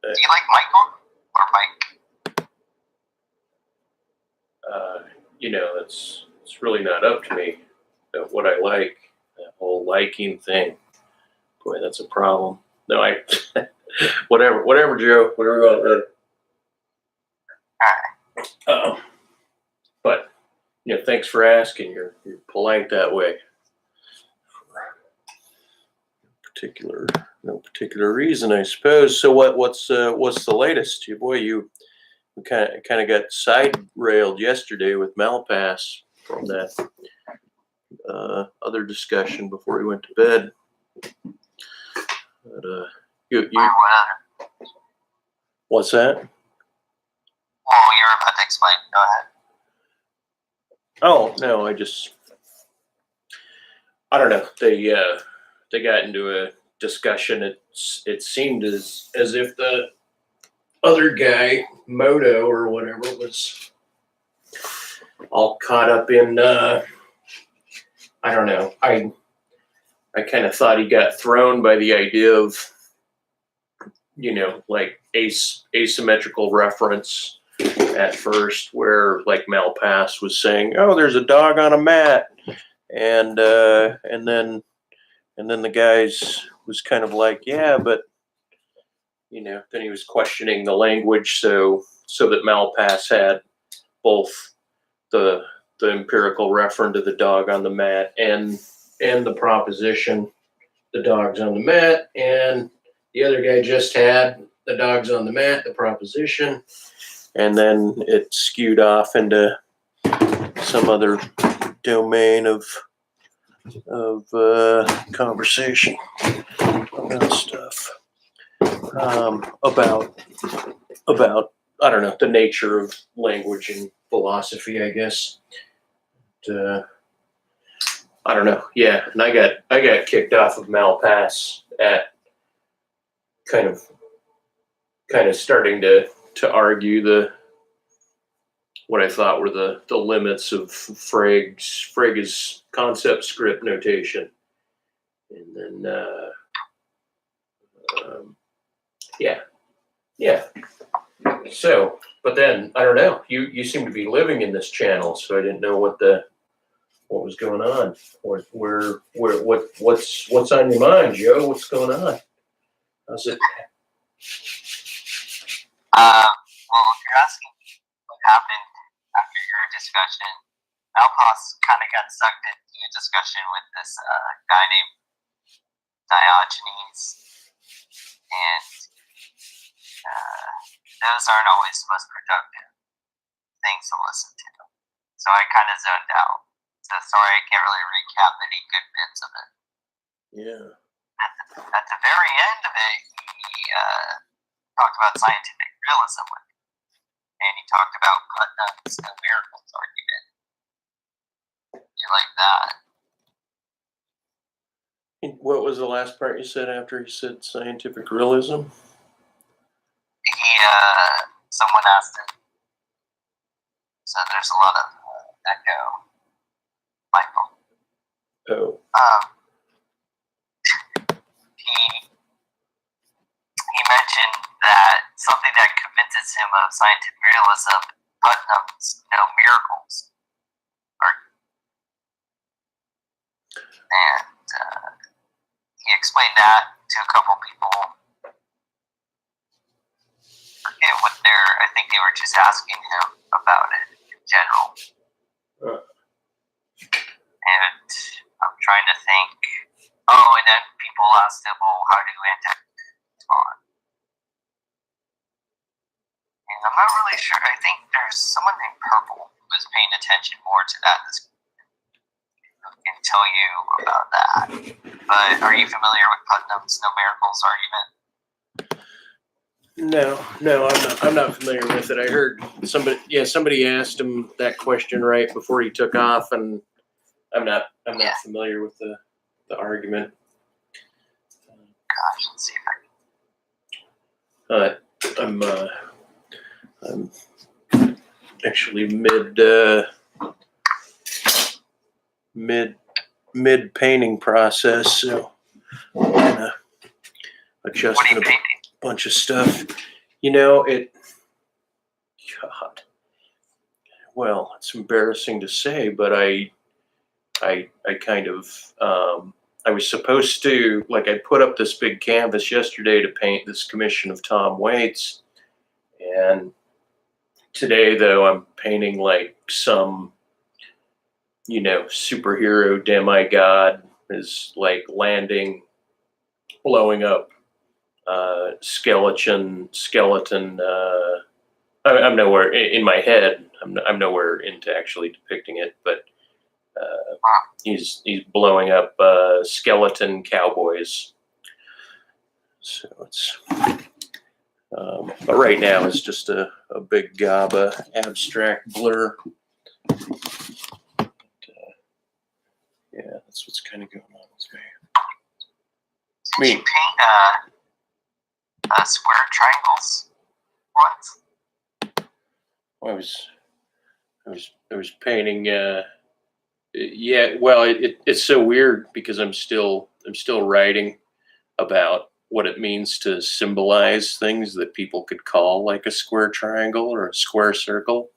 Do you like Michael or Mike? It's really not up to me. What I like, that whole liking thing. Boy, that's a problem. No, whatever, Joe. Whatever you want. But thanks for asking. You're polite that way. No particular reason, I suppose. So what's the latest? We kind of got side railed yesterday with Malpass from that other discussion before we went to bed. But what's that? Well, you're about to explain. Go ahead. Oh no, I don't know. They got into a discussion. It seemed as if the other guy, Moto or whatever, was all caught up in I don't know. I kind of thought he got thrown by the idea of like asymmetrical reference at first, where like Malpass was saying, "Oh, there's a dog on a mat," and then the guys was kind of like, "Yeah, but." Then he was questioning the language, so that Malpass had both the empirical reference to the dog on the mat and the proposition, the dog's on the mat, and the other guy just had the dog's on the mat, the proposition, and then it skewed off into some other domain of conversation about stuff. About I don't know, the nature of language and philosophy, I guess. I don't know. Yeah, and I got kicked off of Malpass at kind of starting to argue what I thought were the limits of Frege's concept script notation, and then yeah. So, but then I don't know. You seem to be living in this channel, so I didn't know what was going on. What's on your mind, Joe? What's going on? How's it? Well, if you're asking what happened after your discussion, Malpass kind of got sucked into a discussion with this guy named Diogenes, and those aren't always the most productive things to listen to. So I kind of zoned out. So sorry, I can't really recap any good bits of it. Yeah. At the very end of it, he talked about scientific realism with me. And he talked about Putnam's no miracles argument. You like that? What was the last part you said after he said scientific realism? Someone asked him. So there's a lot of echo, Michael. Oh. He mentioned that something that convinces him of scientific realism, Putnam's No Miracles argument. And he explained that to a couple people. I forget what I think they were just asking him about it in general. And I'm trying to think. Oh, and then people asked him, well, how do anti-Christians respond? And I'm not really sure. I think there's someone named Purple who was paying attention more to that. Who can tell you about that. But are you familiar with Putnam's No Miracles argument? No, I'm not familiar with it. I heard somebody asked him that question right before he took off, and I'm not familiar with the argument. Gosh, let's see if I can. I'm actually mid painting process, so I'm gonna adjust What are you painting? bunch of stuff. God. Well, it's embarrassing to say, but I kind of, I was supposed to, I put up this big canvas yesterday to paint this commission of Tom Waits. And today, though, I'm painting some, superhero demigod is landing, blowing up, skeleton. I'm nowhere in my head. I'm nowhere into actually depicting it, but he's blowing up skeleton cowboys. So it's, but right now it's just a big gob of abstract blur. But, yeah, that's what's kind of going on with me. Did you paint square triangles once? I was painting. Yeah, well, it's so weird because I'm still writing about what it means to symbolize things that people could call like a square triangle or a square circle,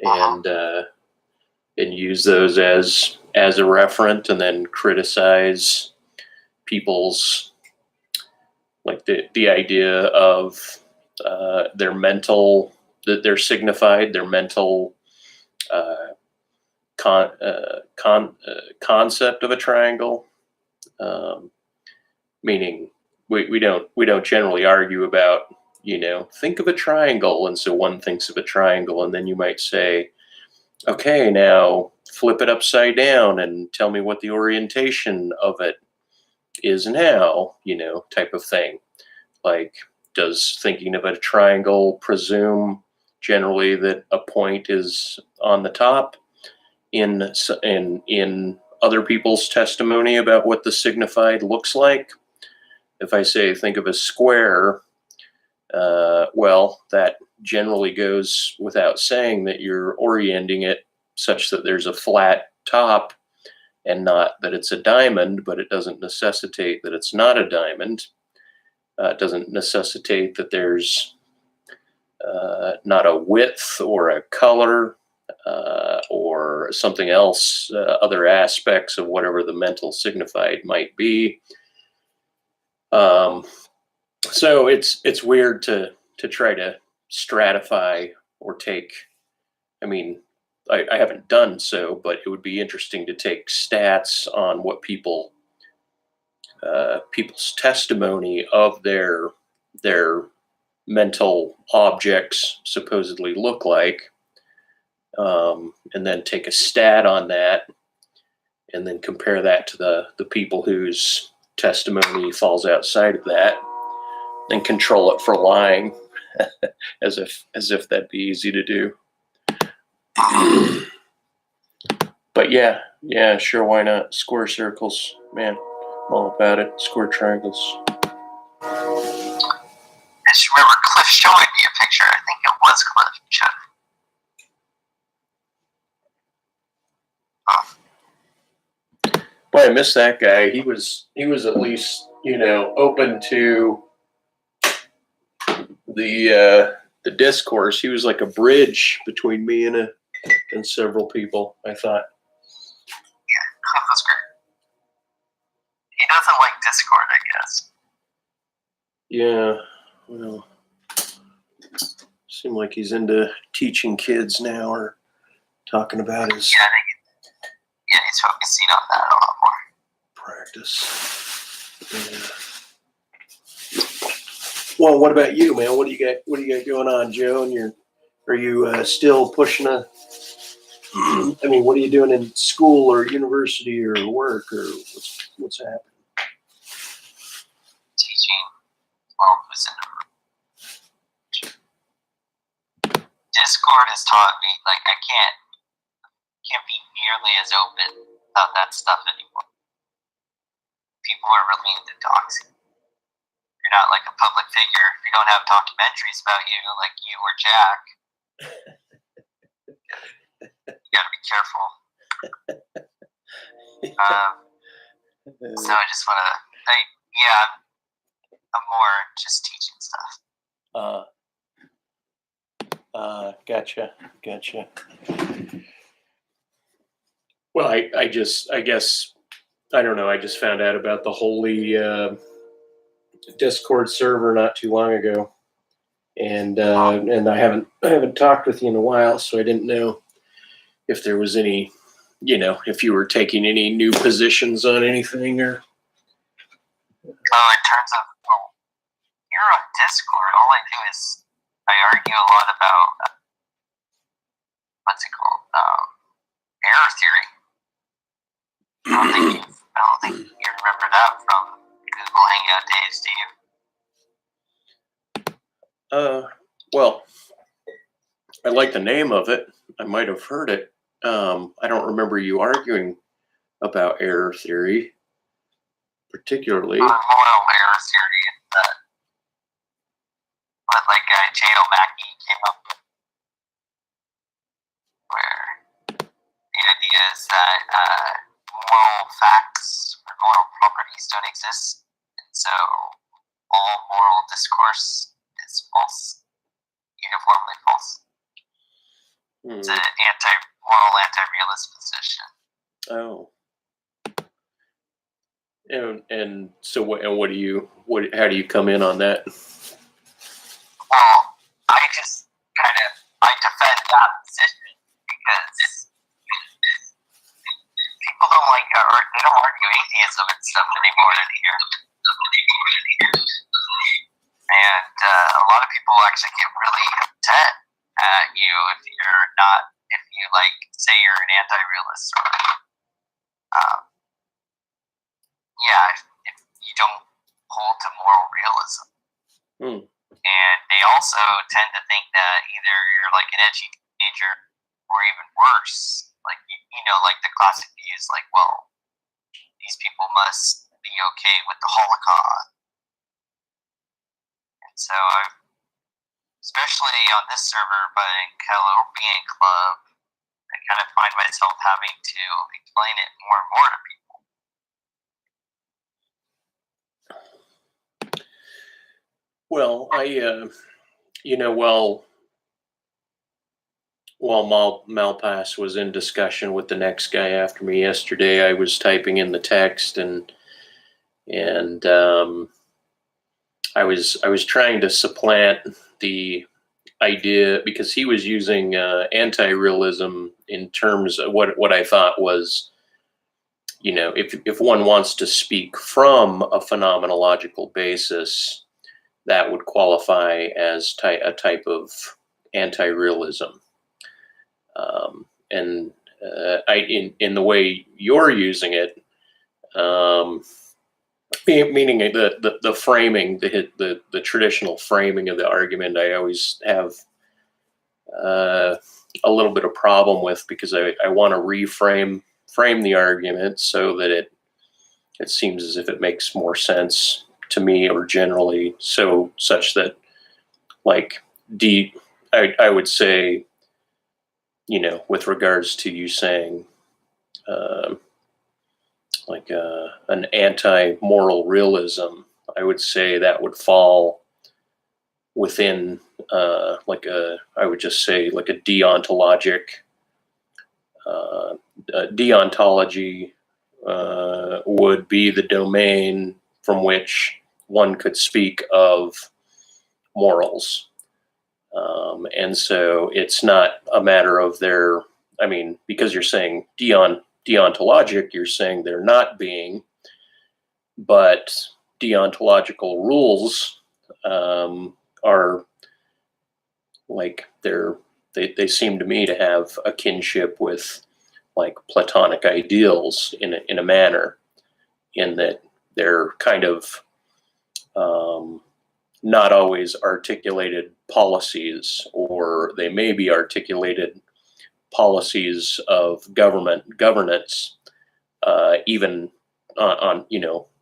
and use those as a referent, and then criticize people's the idea of their mental, that they're signified, their mental concept of a triangle, meaning we don't generally argue about, think of a triangle, and so one thinks of a triangle, and then you might say, okay, now flip it upside down and tell me what the orientation of it is now, type of thing. Does thinking of a triangle presume generally that a point is on the top in other people's testimony about what the signified looks like? If I say think of a square, well, that generally goes without saying that you're orienting it such that there's a flat top and not that it's a diamond, but it doesn't necessitate that it's not a diamond. It doesn't necessitate that there's not a width or a color or something else, other aspects of whatever the mental signified might be. So it's weird to try to stratify or take. I mean, I haven't done so, but it would be interesting to take stats on what people's testimony of their mental objects supposedly look like, and then take a stat on that, and then compare that to the people whose testimony falls outside of that, and control it for lying, as if that'd be easy to do. But yeah, sure, why not? Square circles, man, I'm all about it. Square triangles. I just remember Cliff showing me a picture. I think it was Cliff showed. Boy, I miss that guy. He was at least, open to the the discourse. He was like a bridge between me and several people, I thought. Yeah, that's great. He doesn't like Discord, I guess. Yeah, well, seemed like he's into teaching kids now or talking about his Yeah, he's focusing on that a lot more. practice. Yeah. Well, what about you, man? What do you got going on, Joe? And are you still pushing I mean, what are you doing in school or university or work, or what's happening? Teaching. Well, who's in the room? Discord has taught me, like, I can't be nearly as open about that stuff anymore. People are really into doxing. You're not like a public figure. If you don't have documentaries about you, like you or Jack, you gotta be careful. So I just wanna, I'm more just teaching stuff. Gotcha. Well, I guess, I don't know. I just found out about the Holy Discord server not too long ago, and I haven't talked with you in a while, so I didn't know if there was any, if you were taking any new positions on anything or. In terms of, well, you're on Discord. All I do is I argue a lot about what's it called, error theory. I don't think you remember that from Google Hangout days, do you? Well, I like the name of it. I might have heard it. I don't remember you arguing about error theory, particularly. Moral error theory that what J.O. Mackey came up with, where the idea is that moral facts or moral properties don't exist, and so all moral discourse is false, uniformly false. It's an moral anti-realist position. Oh. And so how do you come in on that? Well, I just I defend that position because people don't they don't argue atheism and stuff anymore in here. And a lot of people actually get really upset at you if you say you're an anti-realist or if you don't hold to moral realism. And they also tend to think that either you're like an edgy teenager or even worse, like the classic views, like, well, these people must be okay with the Holocaust. And so especially on this server by Calorean Club, I kind of find myself having to explain it more and more to people. Well, while Malpass was in discussion with the next guy after me yesterday, I was typing in the text and I was trying to supplant the idea, because he was using anti-realism in terms of what I thought was, if one wants to speak from a phenomenological basis, that would qualify as a type of anti-realism. In the way you're using it, meaning the framing, the traditional framing of the argument, I always have a little bit of problem with, because I want to frame the argument so that it seems as if it makes more sense to me, or generally such that, like, I would say, with regards to you saying an anti-moral realism, I would say that would fall within I would just say like a deontologic deontology would be the domain from which one could speak of morals. And so it's not a matter of their, I mean, because you're saying deontologic, you're saying they're not being, but deontological rules are like they seem to me to have a kinship with like Platonic ideals in a manner, in that they're kind of not always articulated policies, or they may be articulated policies of governance, even on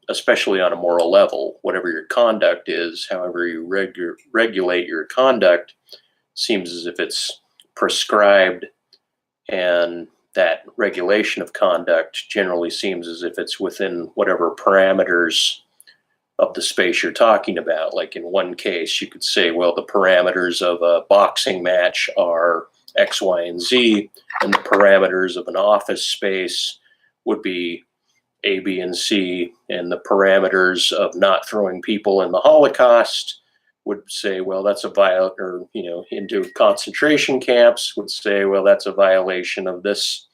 especially on a moral level. Whatever your conduct is, however you regulate your conduct, seems as if it's prescribed, and that regulation of conduct generally seems as if it's within whatever parameters of the space you're talking about. Like in one case, you could say, well, the parameters of a boxing match are X, Y, and Z, and the parameters of an office space would be A, B, and C, and the parameters of not throwing people in the Holocaust would say, well, that's a or into concentration camps would say, well, that's a violation of this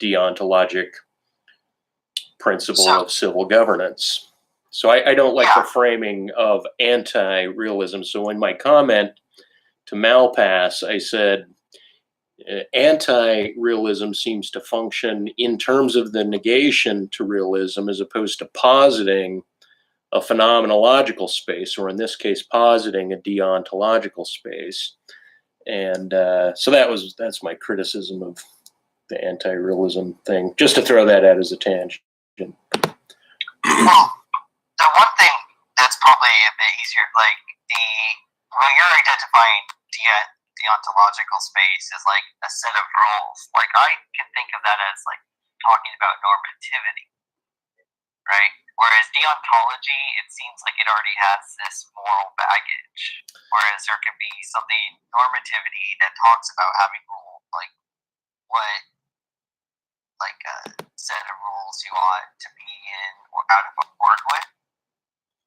deontologic principle of civil governance. So I don't like the framing of anti-realism. So in my comment to Malpass, I said anti-realism seems to function in terms of the negation to realism, as opposed to positing a phenomenological space, or in this case, positing a deontological space. And so that's my criticism of the anti-realism thing, just to throw that out as a tangent. Well, the one thing that's probably a bit easier, like when you're identifying deontological space is like a set of rules. Like I can think of that as like talking about normativity, right? Whereas deontology, it seems like it already has this moral baggage. Whereas there can be something normativity that talks about having rules, like what, like a set of rules you ought to be in or out of accord with.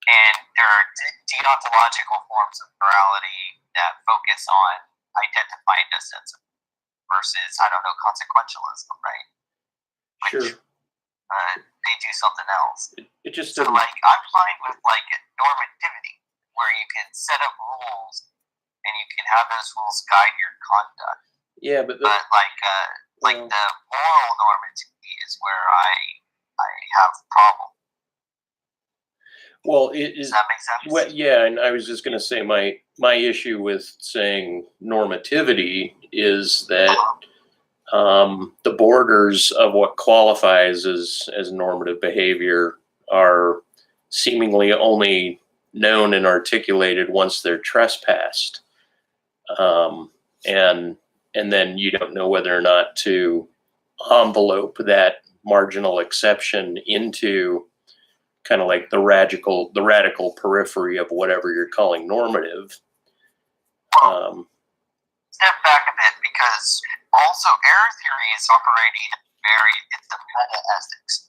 And there are deontological forms of morality that focus on identifying a sense of versus, I don't know, consequentialism, right? Which, sure. They do something else. It just so, like, I'm fine with like normativity, where you can set up rules and you can have those rules guide your conduct. Yeah, but the moral normativity is where I have a problem. Well, does that make sense? Well, yeah, and I was just going to say my issue with saying normativity is that the borders of what qualifies as normative behavior are seemingly only known and articulated once they're trespassed, and then you don't know whether or not to envelope that marginal exception into kind of like the radical periphery of whatever you're calling normative. Step back a bit, because also error theory is operating it's the meta ethics.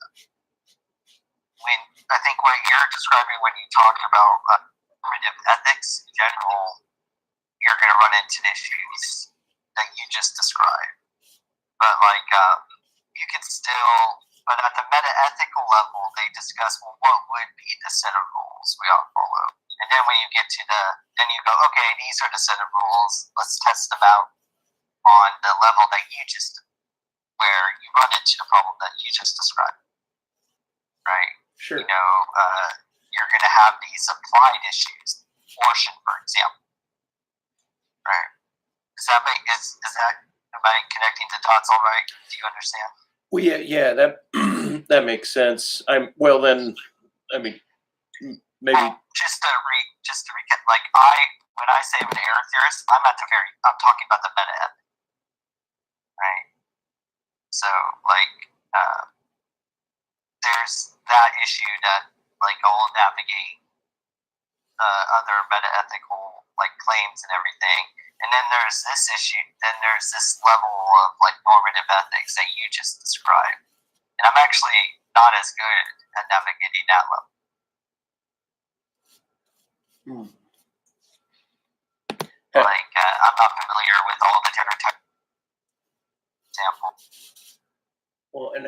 When I think what you're describing when you talk about normative ethics in general, you're going to run into issues that you just described. But like you can still. But at the meta-ethical level, they discuss, well, what would be the set of rules we ought to follow? And then when you get to then you go, okay, these are the set of rules. Let's test them out on the level that you just, where you run into the problem that you just described, right? Sure. You're going to have these applied issues, abortion, for example, right? Am I connecting the dots all right? Do you understand? Well, yeah, that makes sense. Maybe just to recap, like when I say I'm an error theorist, I'm talking about the meta ethic, right? So like there's that issue that like I'll navigate other meta ethical like claims and everything. And then there's this issue. Then there's this level of like normative ethics that you just described. And I'm actually not as good at navigating that level. Like I'm not familiar with all the different types of examples. Well, and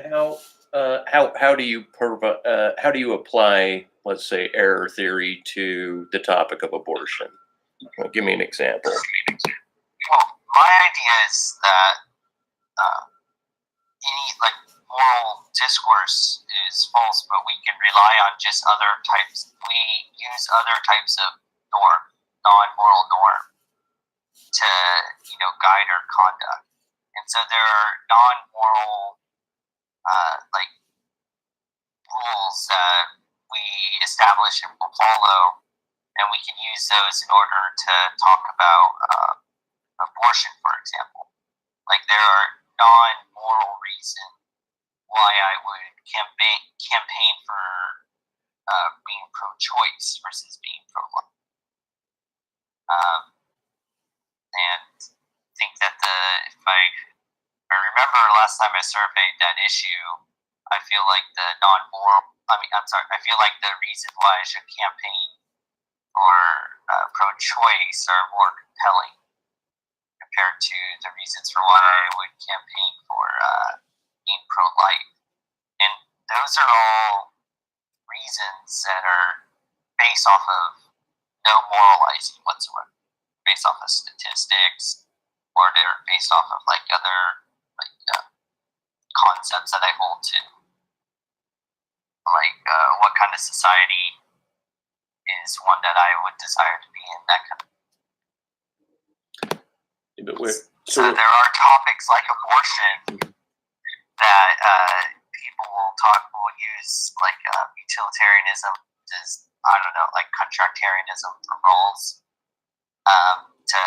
how do you apply, let's say, error theory to the topic of abortion? Well, give me an example. Well, my idea is that any like moral discourse is false, but we can rely on just other types. We use other types of non-moral norm, to guide our conduct. And so there are non-moral like rules that we establish and will follow, and we can use those in order to talk about abortion, for example. Like there are non-moral reasons why I would campaign for being pro-choice versus being pro-life. And think that if I remember last time I surveyed that issue, I feel like I feel like the reason why I should campaign for pro-choice are more compelling compared to the reasons for why I would campaign for being pro-life. And those are all reasons that are based off of no moralizing whatsoever, based off of statistics, or they're based off of like other concepts that I hold to, like what kind of society is one that I would desire to be in, that kind of. So there are topics like abortion that people will use like utilitarianism, like contractarianism for roles, to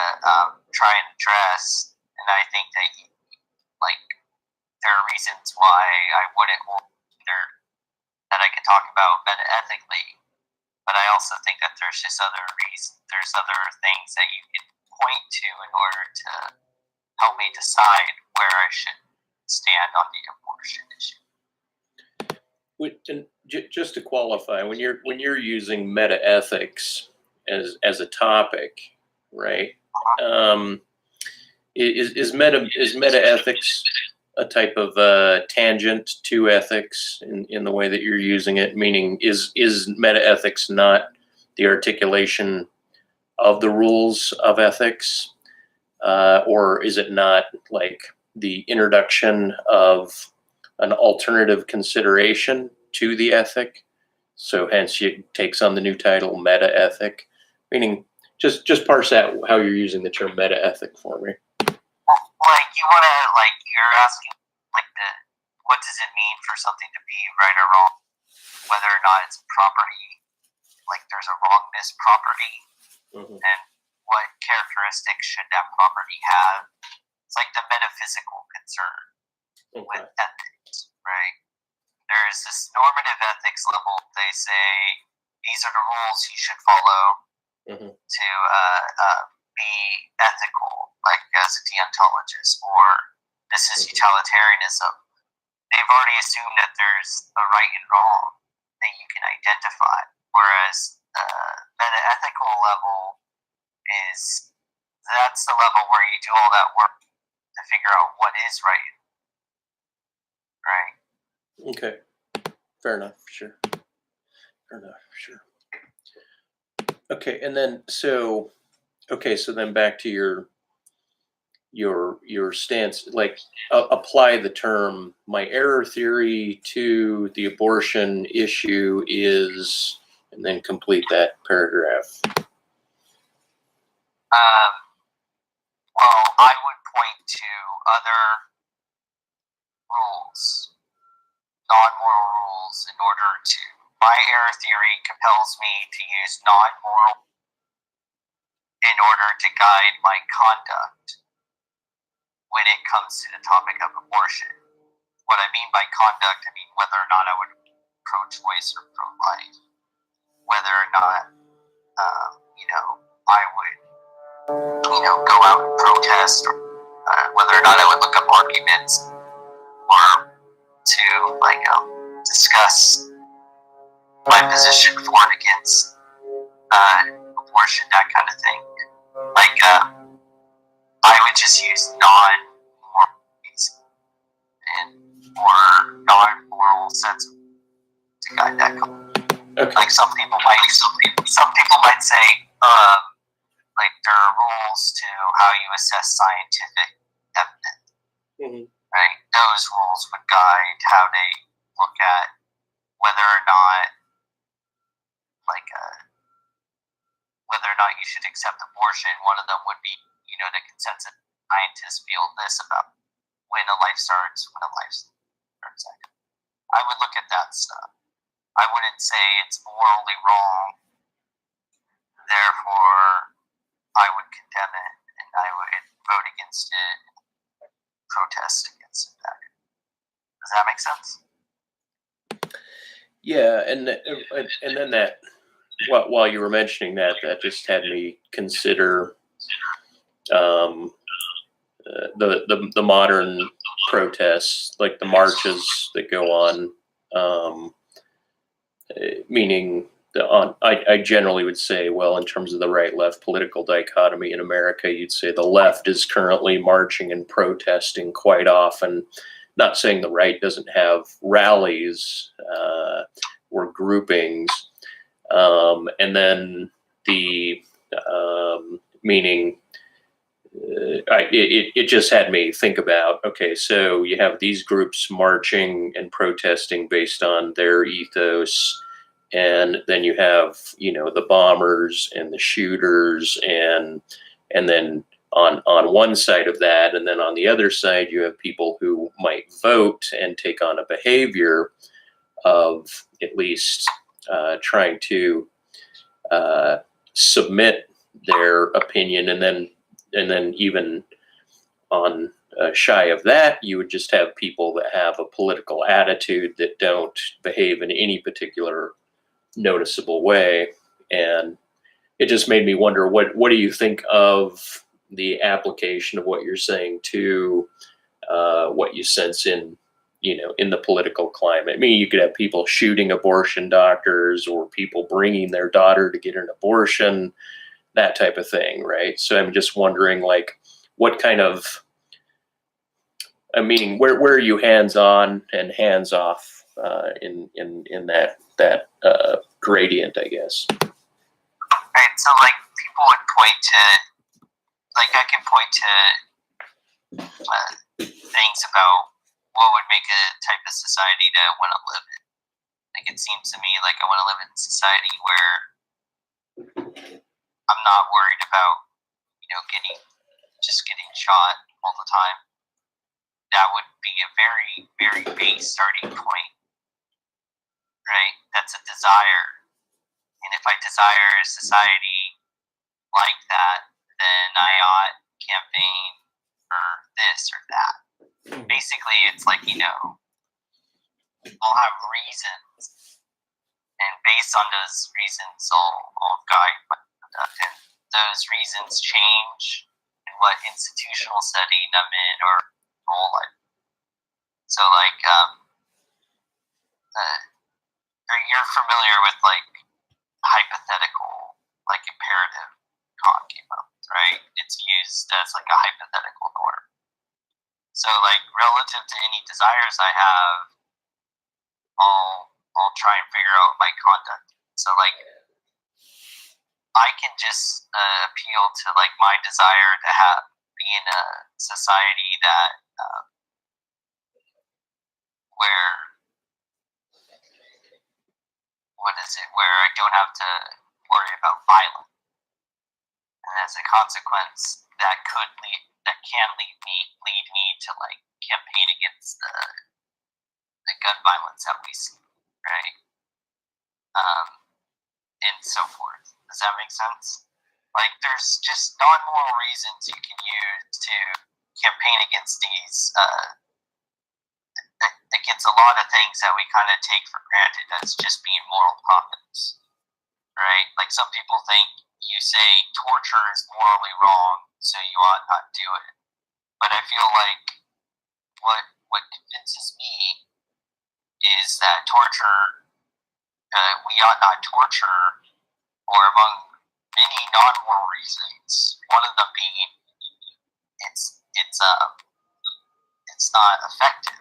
try and address. And I think that there are reasons why I wouldn't hold either that I can talk about metaethically, but I also think that there's just other reasons, there's other things that you can point to in order to help me decide where I should stand on the abortion issue. And just to qualify, when you're using metaethics as a topic, right? Is metaethics a type of tangent to ethics in the way that you're using it? Meaning, is metaethics not the articulation of the rules of ethics, or is it not like the introduction of an alternative consideration to the ethic? So hence it takes on the new title metaethic. Meaning, just parse out how you're using the term metaethic for me. You're asking what does it mean for something to be right or wrong, whether or not it's property, like there's a wrongness property, and what characteristics should that property have. It's like the metaphysical concern with ethics, right? There's this normative ethics level. They say these are the rules you should follow to be ethical, like as a deontologist, or this is utilitarianism. They've already assumed that there's a right and wrong that you can identify, whereas the metaethical level that's the level where you do all that work to figure out what is right. Right. Okay. Fair enough. Sure. Okay, and then so then back to your stance, like apply the term, my error theory to the abortion issue is, and then complete that paragraph. Well, I would point to other rules, non-moral rules, in order to. My error theory compels me to use non-moral in order to guide my conduct when it comes to the topic of abortion. What I mean by conduct, I mean whether or not I would be pro-choice or pro-life, whether or not, I would go out and protest, or whether or not I would look up arguments or to discuss my position for and against abortion, that kind of thing. I would just use non-moral reason and or non-moral sense to guide that call. Okay. Like some people might say, there are rules to how you assess scientific evidence. Mm-hmm. Right? Those rules would guide how they look at whether or not you should accept abortion. One of them would be, the consensus scientists feel this about when a life starts, I would look at that stuff. I wouldn't say it's morally wrong, therefore I would condemn it and I would vote against it, protest against it. Does that make sense? Yeah, and then that, while you were mentioning that just had me consider the modern protests, like the marches that go on, meaning I generally would say, well, in terms of the right-left political dichotomy in America, you'd say the left is currently marching and protesting quite often. Not saying the right doesn't have rallies or groupings, and then the meaning. It just had me think about, okay, so you have these groups marching and protesting based on their ethos, and then you have, the bombers and the shooters, and then on one side of that, and then on the other side, you have people who might vote and take on a behavior of at least trying to submit their opinion, and then even on shy of that, you would just have people that have a political attitude that don't behave in any particular noticeable way. And it just made me wonder, what do you think of the application of what you're saying to what you sense in the political climate? I mean, you could have people shooting abortion doctors, or people bringing their daughter to get an abortion, that type of thing, right? So I'm just wondering, what kind of, where are you hands on and hands off in that gradient, I guess? Right. So people would point to, I can point to things about what would make a type of society that I want to live in. It seems to me like I want to live in a society where I'm not worried about, getting shot all the time. That would be a very, very base starting point, right? That's a desire. And if I desire a society like that, then I ought campaign for this or that. Basically, it's I'll have reasons, and based on those reasons, I'll guide my conduct. And those reasons change in what institutional setting I'm in or whole life. So, you're familiar with hypothetical, imperative Kant came up, right? It's used as a hypothetical norm. So, relative to any desires I have, I'll try and figure out my conduct. So, I can just appeal to my desire to be in a society that where I don't have to worry about violence, and as a consequence, that can lead me to campaign against the gun violence that we see, right? And so forth. Does that make sense? There's just non-moral reasons you can use to campaign against these, against a lot of things that we kind of take for granted as just being moral competence, right? Some people think you say torture is morally wrong, so you ought not do it. But I feel like what convinces me is that torture, we ought not torture, or among many non-moral reasons. One of them being it's not effective.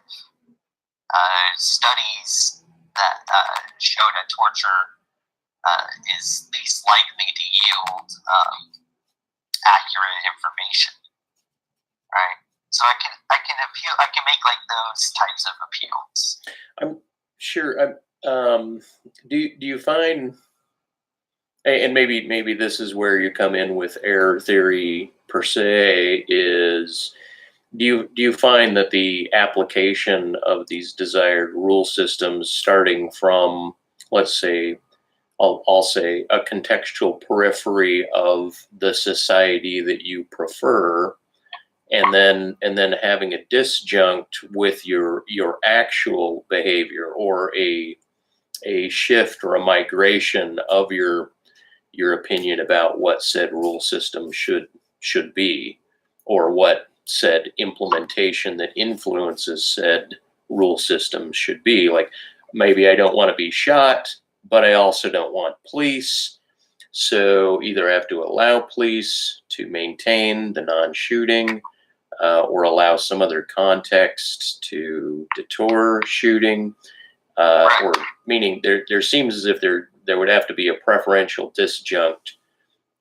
Studies that show that torture is least likely to yield accurate information, right? So I can make like those types of appeals. I'm sure. Do you find, and maybe this is where you come in with error theory per se, is do you find that the application of these desired rule systems, starting from, let's say, I'll say a contextual periphery of the society that you prefer, and then having a disjunct with your actual behavior, or a shift or a migration of your opinion about what said rule system should be, or what said implementation that influences said rule system should be. Like, maybe I don't want to be shot, but I also don't want police. So either I have to allow police to maintain the non-shooting, or allow some other context to deter shooting, or meaning there seems as if there would have to be a preferential disjunct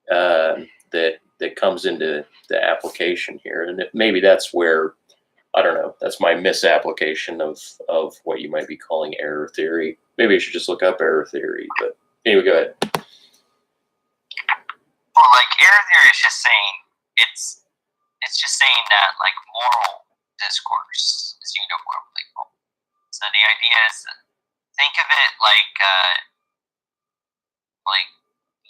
that comes into the application here, and maybe that's where, I don't know, that's my misapplication of what you might be calling error theory. Maybe I should just look up error theory, but anyway, go ahead. Well, like error theory is just saying it's just saying that like moral discourse is uniformly moral. So the idea is, think of it like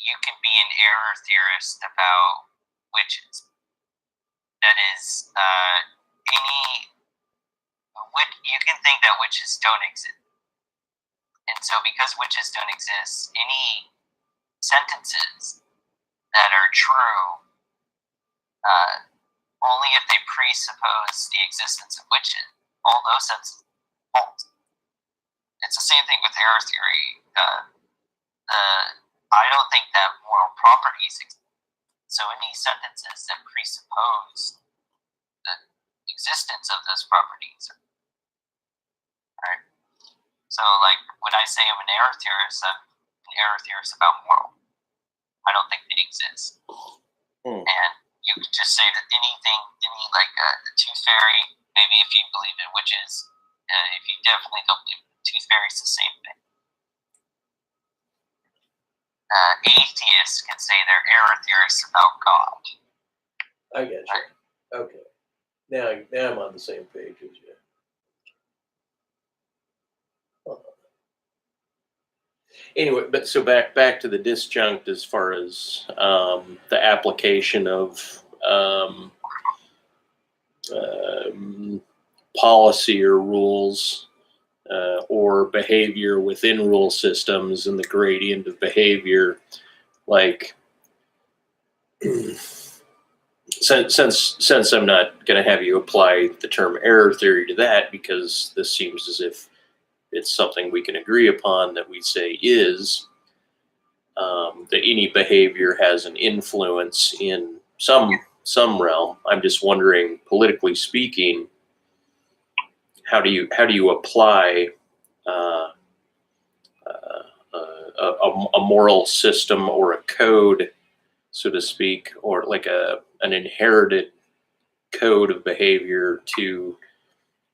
you can be an error theorist about witches. That is, you can think that witches don't exist. And so because witches don't exist, any sentences that are true only if they presuppose the existence of witches, all those sentences are false. It's the same thing with error theory. I don't think that moral properties exist. So any sentences that presuppose the existence of those properties, right? So like when I say I'm an error theorist about moral. I don't think they exist. And you could just say that any like the tooth fairy, maybe if you believe in witches, if you definitely don't believe in the tooth fairy, it's the same thing. Atheists can say they're error theorists about God. I get you. Okay. Now I'm on the same page as you. Anyway, but so back to the disjunct as far as the application of policy or rules, or behavior within rule systems, and the gradient of behavior. Like, since I'm not going to have you apply the term error theory to that, because this seems as if it's something we can agree upon, that we say is that any behavior has an influence in some realm. I'm just wondering, politically speaking, how do you apply a moral system or a code, so to speak, or like an inherited code of behavior to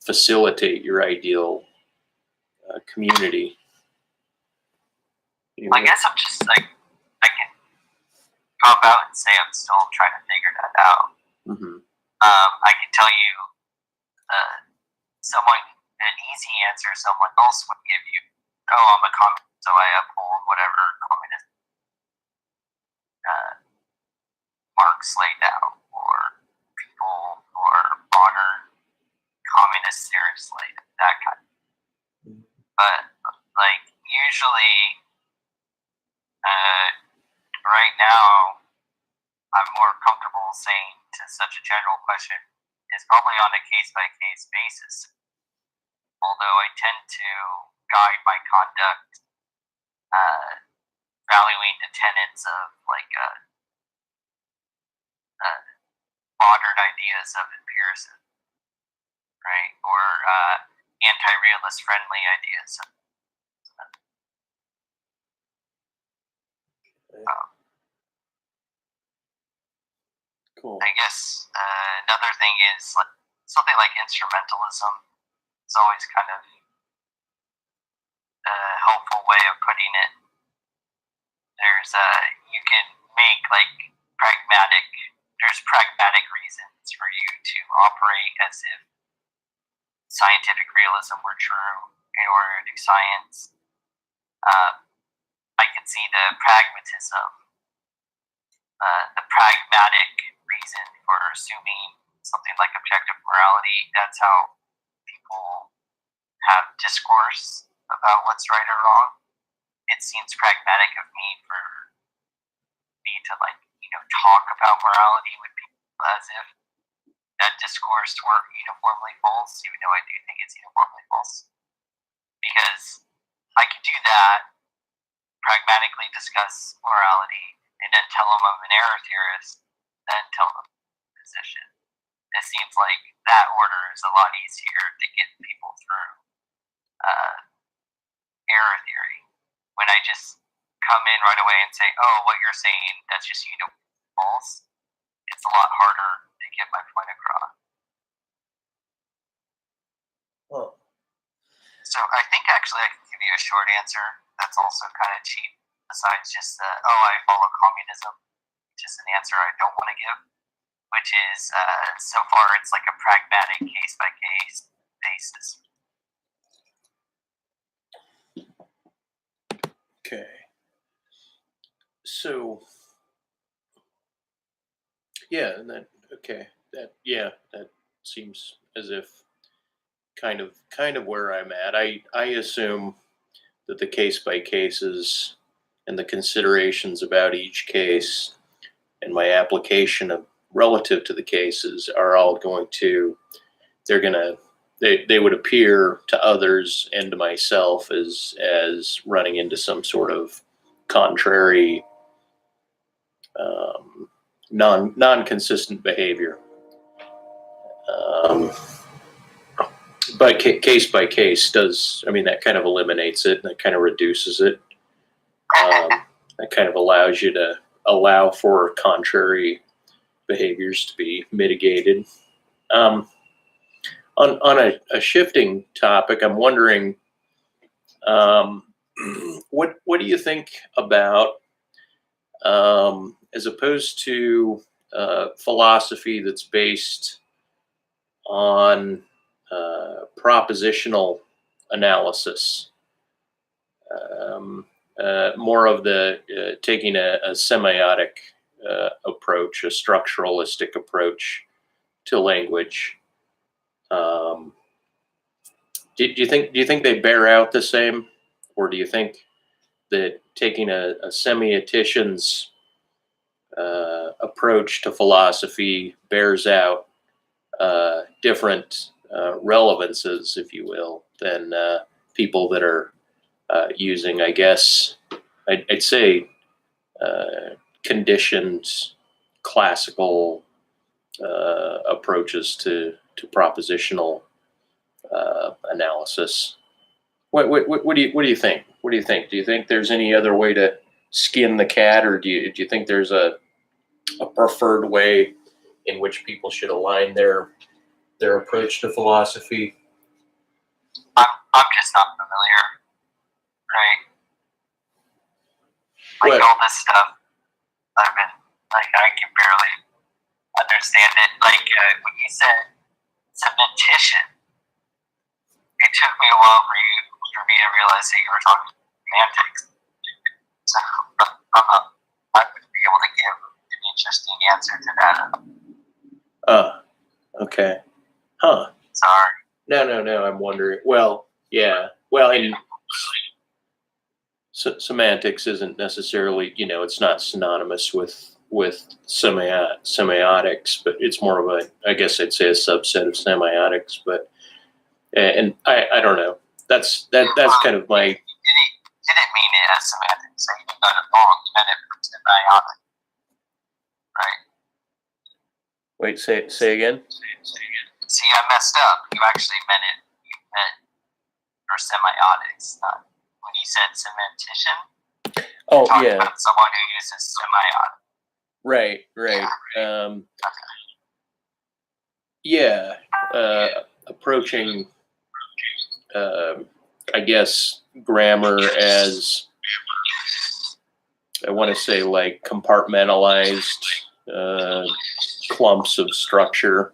facilitate your ideal community? I guess I'm just like, I can pop out and say I'm still trying to figure that out. Mm-hmm. I can tell you an easy answer someone else would give you. Oh, I'm a communist, so I uphold whatever communist Marx laid out, or people who are modern communist theorists laid that kind of thing. But like usually right now, I'm more comfortable saying to such a general question is probably on a case-by-case basis. Although I tend to guide my conduct valuing the tenets of modern ideas of empiricism, right? Or anti-realist friendly ideas. Cool. I guess another thing is something like instrumentalism. It's always kind of a helpful way of putting it. There's you can make there's pragmatic reasons for you to operate as if scientific realism were true in order to do science. I can see the pragmatic reason for assuming something like objective morality. That's how people have discourse about what's right or wrong. It seems pragmatic of me for me to talk about morality with people as if that discourse were uniformly false, even though I do think it's uniformly false. Because I can do that, pragmatically discuss morality, and then tell them I'm an error theorist, then tell them the position. It seems like that order is a lot easier to get people through error theory. When I just come in right away and say, oh, what you're saying, that's just false, it's a lot harder to get my point across. Huh. So I think actually I can give you a short answer that's also kind of cheap, besides just I follow communism, which is an answer I don't want to give, which is so far it's like a pragmatic case-by-case basis. Okay. So, yeah, and that seems as if kind of where I'm at. I assume that the case by cases and the considerations about each case and my application of relative to the cases are all they would appear to others and to myself as running into some sort of contrary non-consistent behavior. But case by case that kind of eliminates it, and that kind of reduces it. That kind of allows you to allow for contrary behaviors to be mitigated. On a shifting topic, I'm wondering, what do you think about, as opposed to philosophy that's based on propositional analysis, more of the taking a semiotic approach, a structuralistic approach to language. Do you think they bear out the same, or do you think that taking a semiotician's approach to philosophy bears out different relevances, if you will, than people that are using, I guess, I'd say, conditioned classical approaches to propositional analysis? What do you think? What do you think? Do you think there's any other way to skin the cat, or do you think there's a preferred way in which people should align their approach to philosophy? I'm just not familiar, right? What? All this stuff, I can barely understand it. When you said cementitian, it took me a while for me to realize that you were talking semantics. So I wouldn't be able to give an interesting answer to that. Okay. Huh. Sorry. No. I'm wondering. Well, yeah. Well, semantics isn't necessarily, it's not synonymous with semiotics, but it's more of a, I guess I'd say, a subset of semiotics. But and I don't know. That's kind of my. Didn't mean it as semantics. So you got it wrong. You meant it for semiotic, right? Wait, say again. See, I messed up. You actually meant it. You meant for semiotics, not when you said cementician. Oh, Talking yeah. about someone who uses semiotic. Right. Yeah, Approaching, I guess, grammar as, I want to say, like compartmentalized clumps of structure.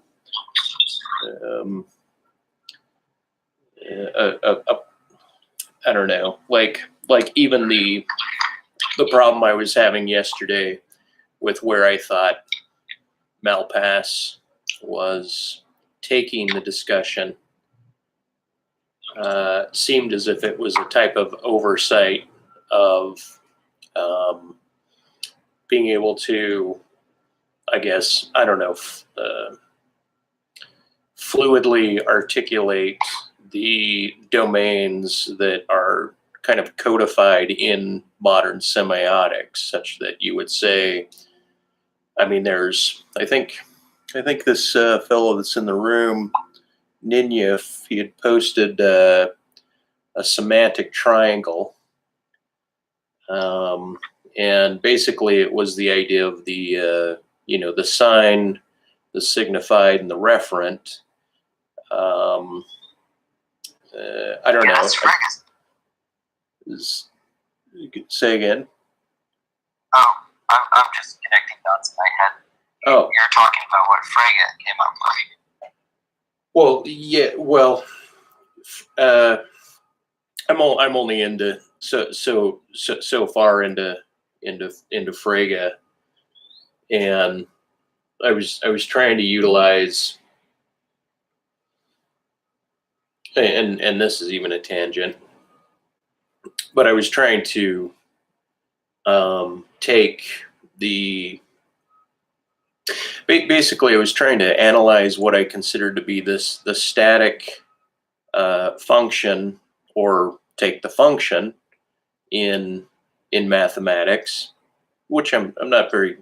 I don't know, like even the problem I was having yesterday with where I thought Malpass was taking the discussion seemed as if it was a type of oversight of being able to, I guess, I don't know, fluidly articulate the domains that are kind of codified in modern semiotics, such that you would say, I mean, I think this fellow that's in the room, Ninyev, he had posted a semantic triangle, and basically it was the idea of the the sign, the signified, and the referent. I don't know. You could say again. Oh, I'm just connecting dots in my head. Oh, you're talking about what Frege came up with. Well, yeah. Well, I'm only into so far into Frege, and I was trying to utilize, and this is even a tangent, but I was trying to take the basically I was trying to analyze what I considered to be the static function, or take the function in mathematics, which I'm not very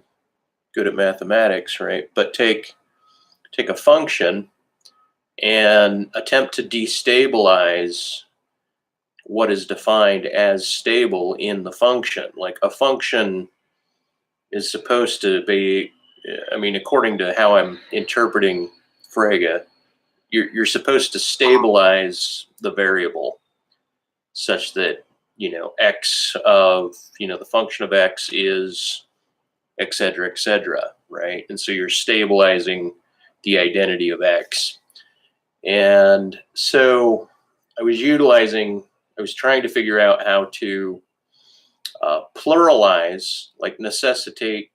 good at mathematics, right? But take a function and attempt to destabilize what is defined as stable in the function. Like, a function is supposed to be, I mean, according to how I'm interpreting Frege, you're supposed to stabilize the variable such that, x of, the function of x is et cetera, right? And so you're stabilizing the identity of x. And so I was trying to figure out how to pluralize, like necessitate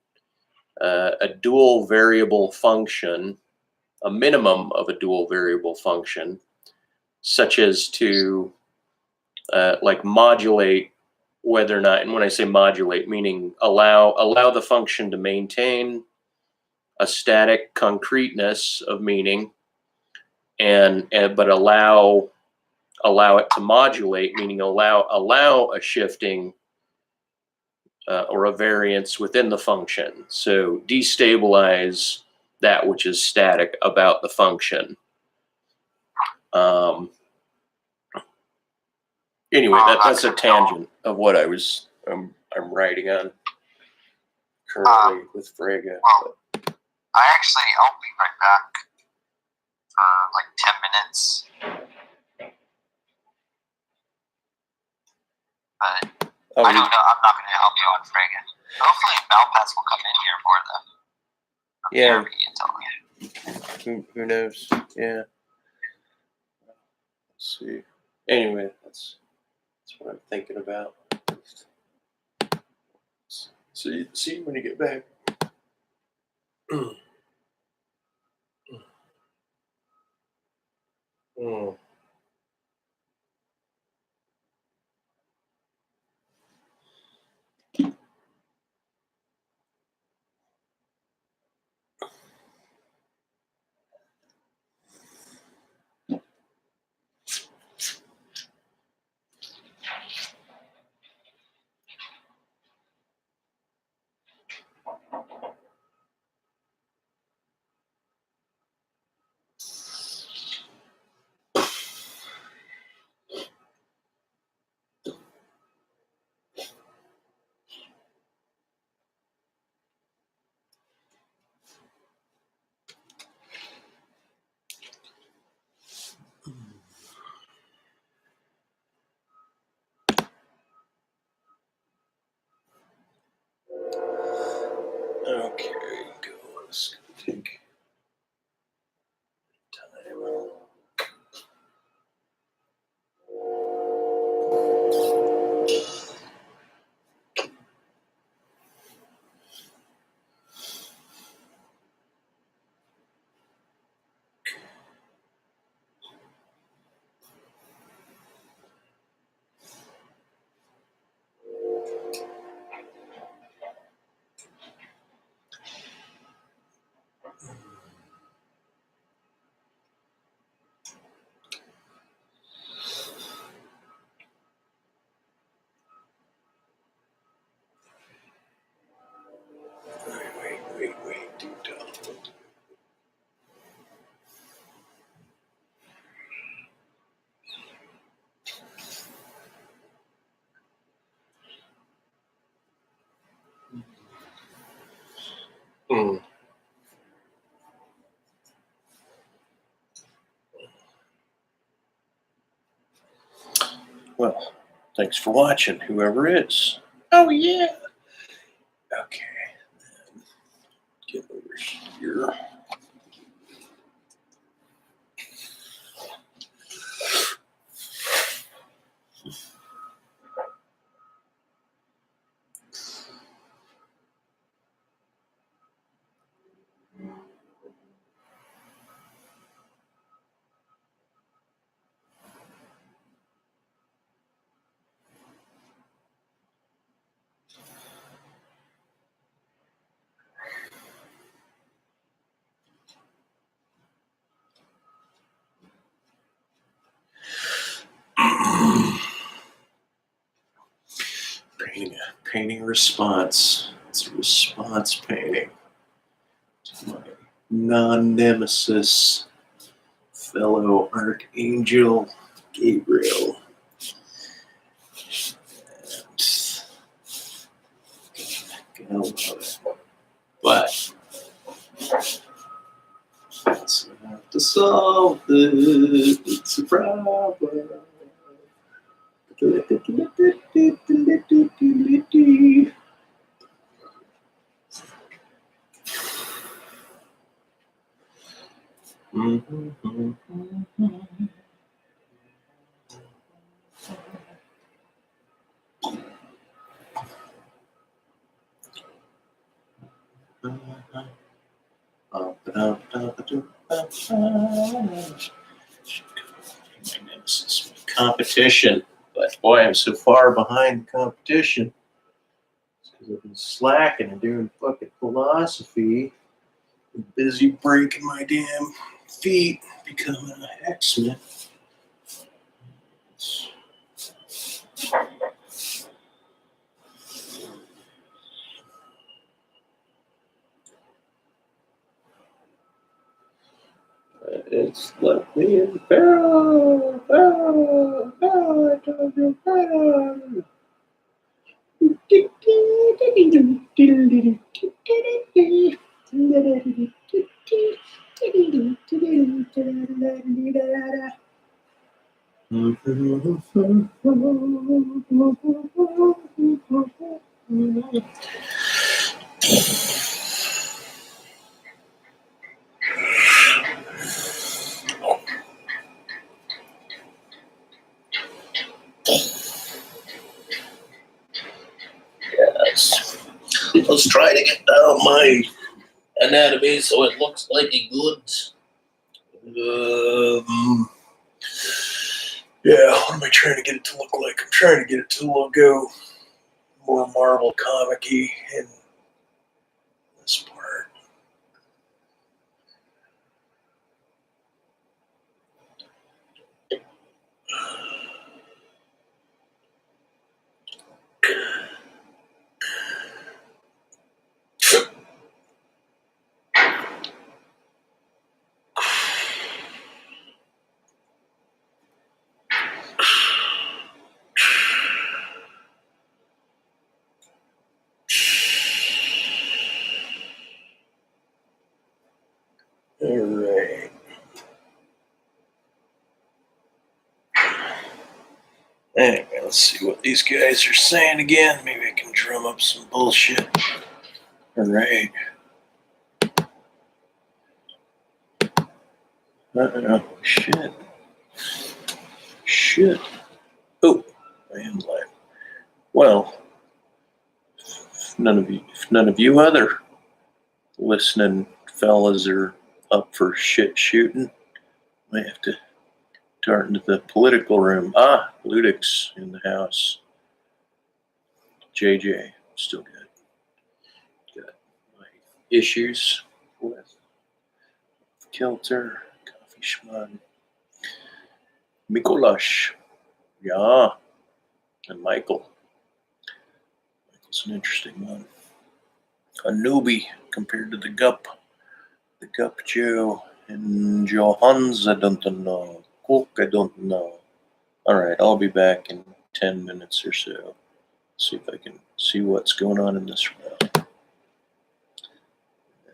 a dual variable function, a minimum of a dual variable function, such as to like modulate whether or not, and when I say modulate, meaning allow the function to maintain a static concreteness of meaning, and but allow it to modulate, meaning allow a shifting or a variance within the function. So destabilize that which is static about the function. Anyway, that's a tangent of what I'm writing on currently with Frege. Well, I'll be right back for like 10 minutes. But I don't know. I'm not going to help you on Frege. Hopefully, Malpass will come in here for the. Yeah. Who knows? Yeah. Let's see. Anyway, that's what I'm thinking about. See you when you get back. Okay, go. Let's take time. Wait, dude. Mm. Well, thanks for watching, whoever is. Oh, yeah. Okay. Get over here. Painting response. It's a response painting to my non-nemesis fellow Archangel Gabriel. And I love it. But let's have to solve this. It's a problem. Competition, but boy, I'm so far behind the competition. It's because I've been slacking and doing fucking philosophy. I'm busy breaking my damn feet, becoming an X-Men. It's left me in peril. I told you peril. Yes. Let's try to get down my anatomy so it looks like a good. Yeah, what am I trying to get it to look like? I'm trying to get it to look more Marvel comic-y in this part. All right. Anyway, let's see what these guys are saying again. Maybe I can drum up some bullshit. All right. Shit. Shit. Oh, I am live. Well, if none of you other listening fellas are up for shit shooting, I have to turn to the political room. Ah, Ludic's in the house. JJ, still good. Got my issues with Kilter, Coffee Schmud, Mikolash, yeah, and Michael. Michael's an interesting one. A newbie compared to the Gup Joe, and Johans, I don't know. Cook, I don't know. Alright, I'll be back in 10 minutes or so. See if I can see what's going on in this room.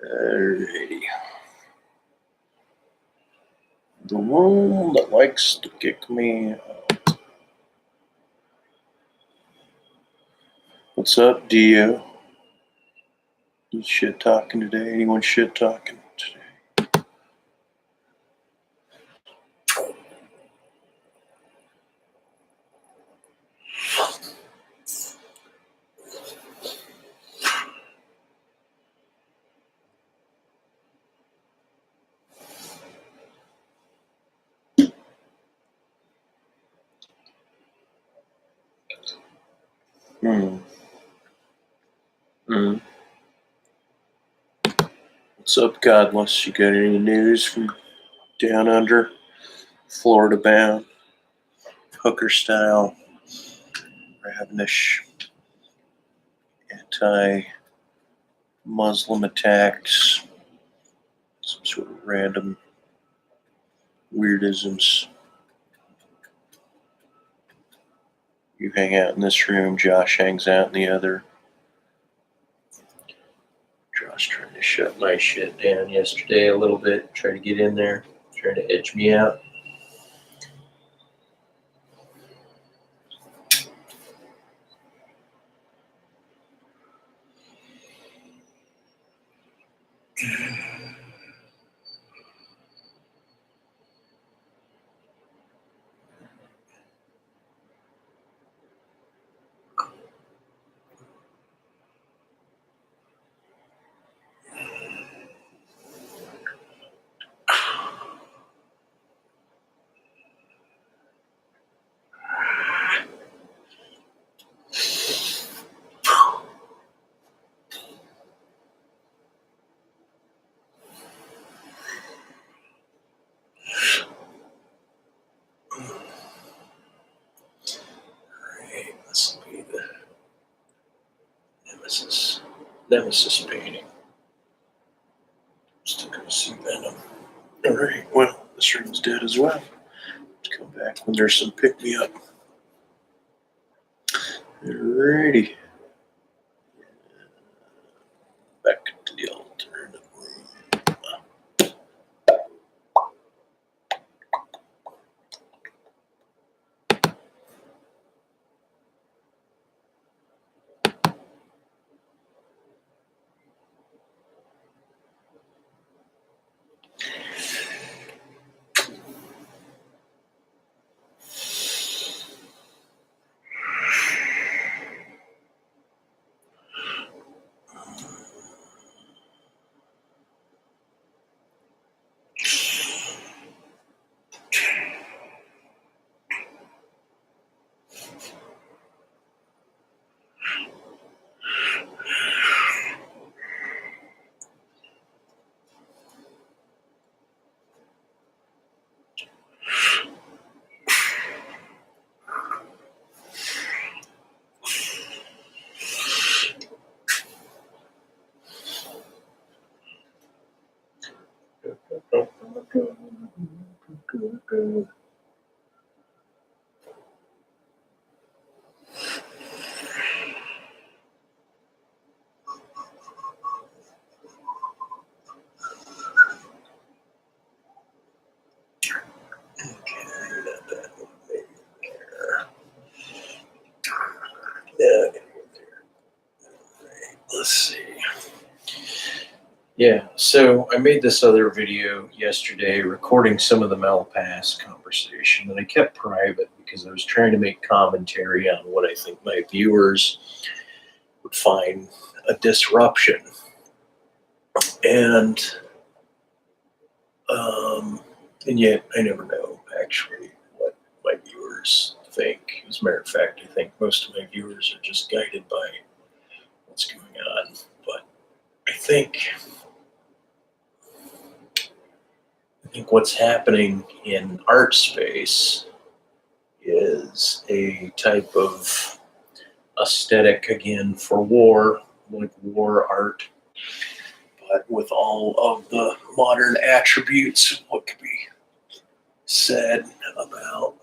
Alrighty. The room that likes to kick me out. What's up, Dio? You shit talking today? Anyone shit talking today? What's up, Godless? You got any news from down under? Florida bound, hooker style, ravenous, anti-Muslim attacks, some sort of random weirdisms. You hang out in this room, Josh hangs out in the other. Josh trying to shut my shit down yesterday a little bit, try to get in there, trying to edge me out. This will be the Nemesis painting. Still gonna see Venom. Alright, well, this room's dead as well. Let's come back when there's some pick me up. Alrighty. Back to the alternative room. Let's see. Yeah, so I made this other video yesterday recording some of the Malpass conversation that I kept private because I was trying to make commentary on what I think my viewers would find a disruption. And yet I never know actually what my viewers think. As a matter of fact, I think most of my viewers are just guided by what's going on. But I think what's happening in art space is a type of aesthetic again for war, like war art, but with all of the modern attributes of what could be said about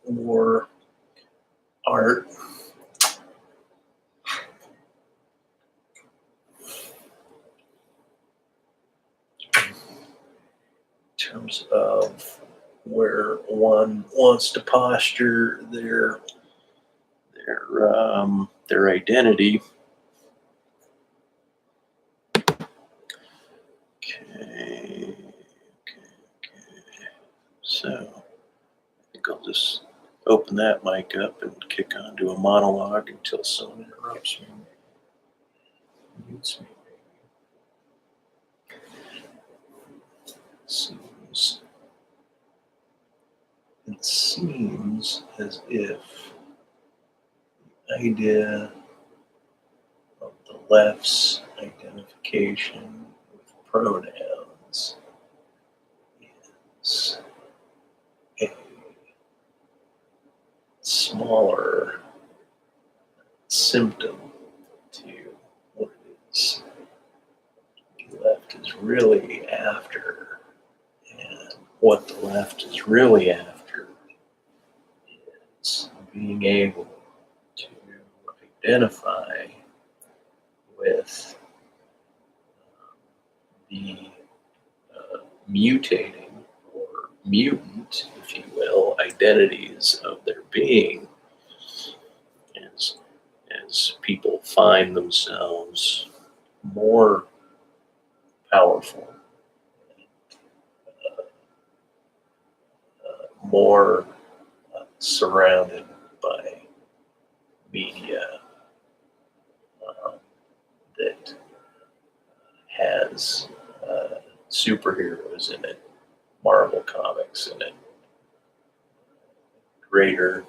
war art. In terms of where one wants to posture their identity. Okay. So I think I'll just open that mic up and kick onto a monologue until someone interrupts me. Mutes me. It seems as if the idea of the left's identification with pronouns is a smaller symptom to what it is the left is really after. And what the left is really after is being able to identify with the mutating or mutant, if you will, identities of their being as people find themselves more powerful, more surrounded by media that has superheroes in it, Marvel comics in it, greater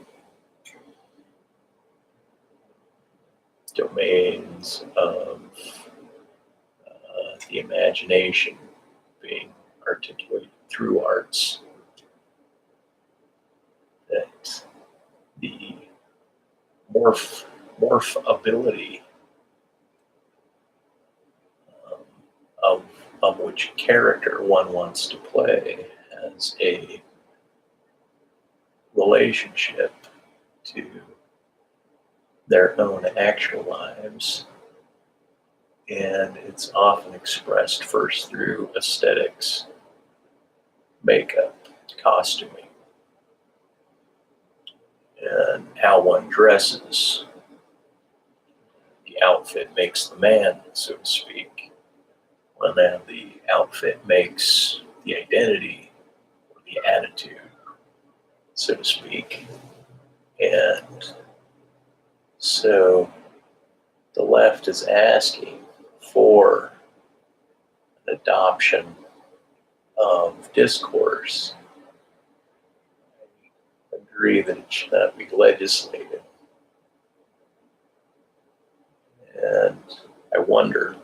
domains of the imagination being articulated through arts, that the morph ability of which character one wants to play has a relationship to their own actual lives, and it's often expressed first through aesthetics, makeup, costuming, and how one dresses. The outfit makes the man, so to speak. Well, now the outfit makes the identity or the attitude, so to speak. And so the left is asking for an adoption of discourse. I agree that it should not be legislated. And I wonder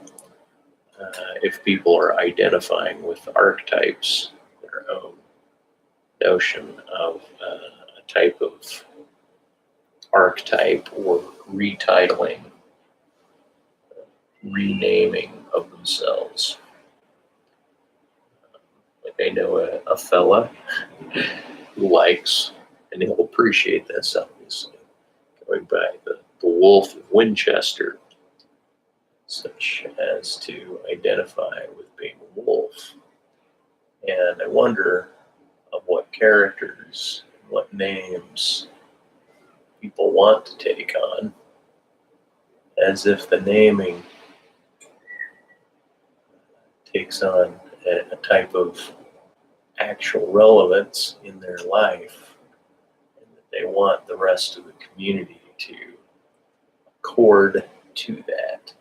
if people are identifying with archetypes, their own notion of a type of archetype or retitling, renaming of themselves. Like I know a fella who likes, and he'll appreciate this obviously, going by the Wolf of Winchester, such as to identify with being a wolf. And I wonder of what characters, what names people want to take on, as if the naming takes on a type of actual relevance in their life, and that they want the rest of the community to accord to that.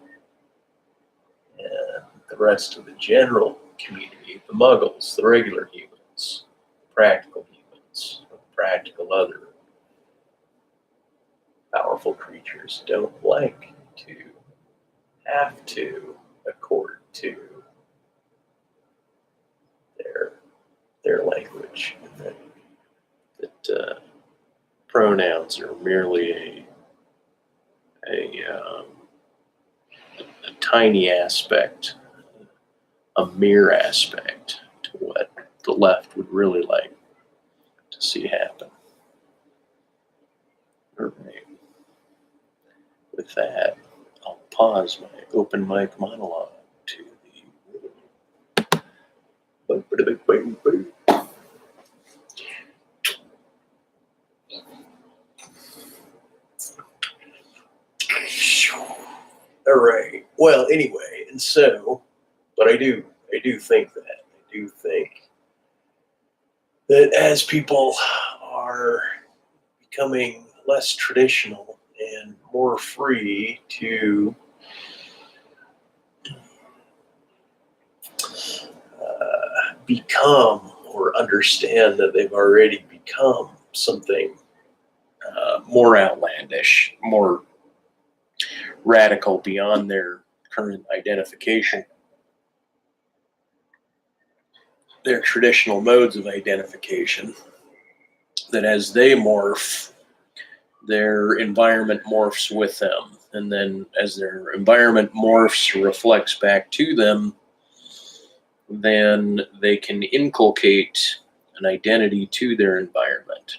And the rest of the general community, the muggles, the regular humans, practical humans, practical other powerful creatures don't like to have to accord to their language, and that pronouns are merely a tiny aspect, a mere aspect to what the left would really like to see happen. All right. With that, I'll pause my open mic monologue to the. All right. Well, anyway, and so, but I do think that. I do think that as people are becoming less traditional and more free to become or understand that they've already become something more outlandish, more radical beyond their current identification, their traditional modes of identification, that as they morph, their environment morphs with them. And then as their environment morphs, reflects back to them, then they can inculcate an identity to their environment,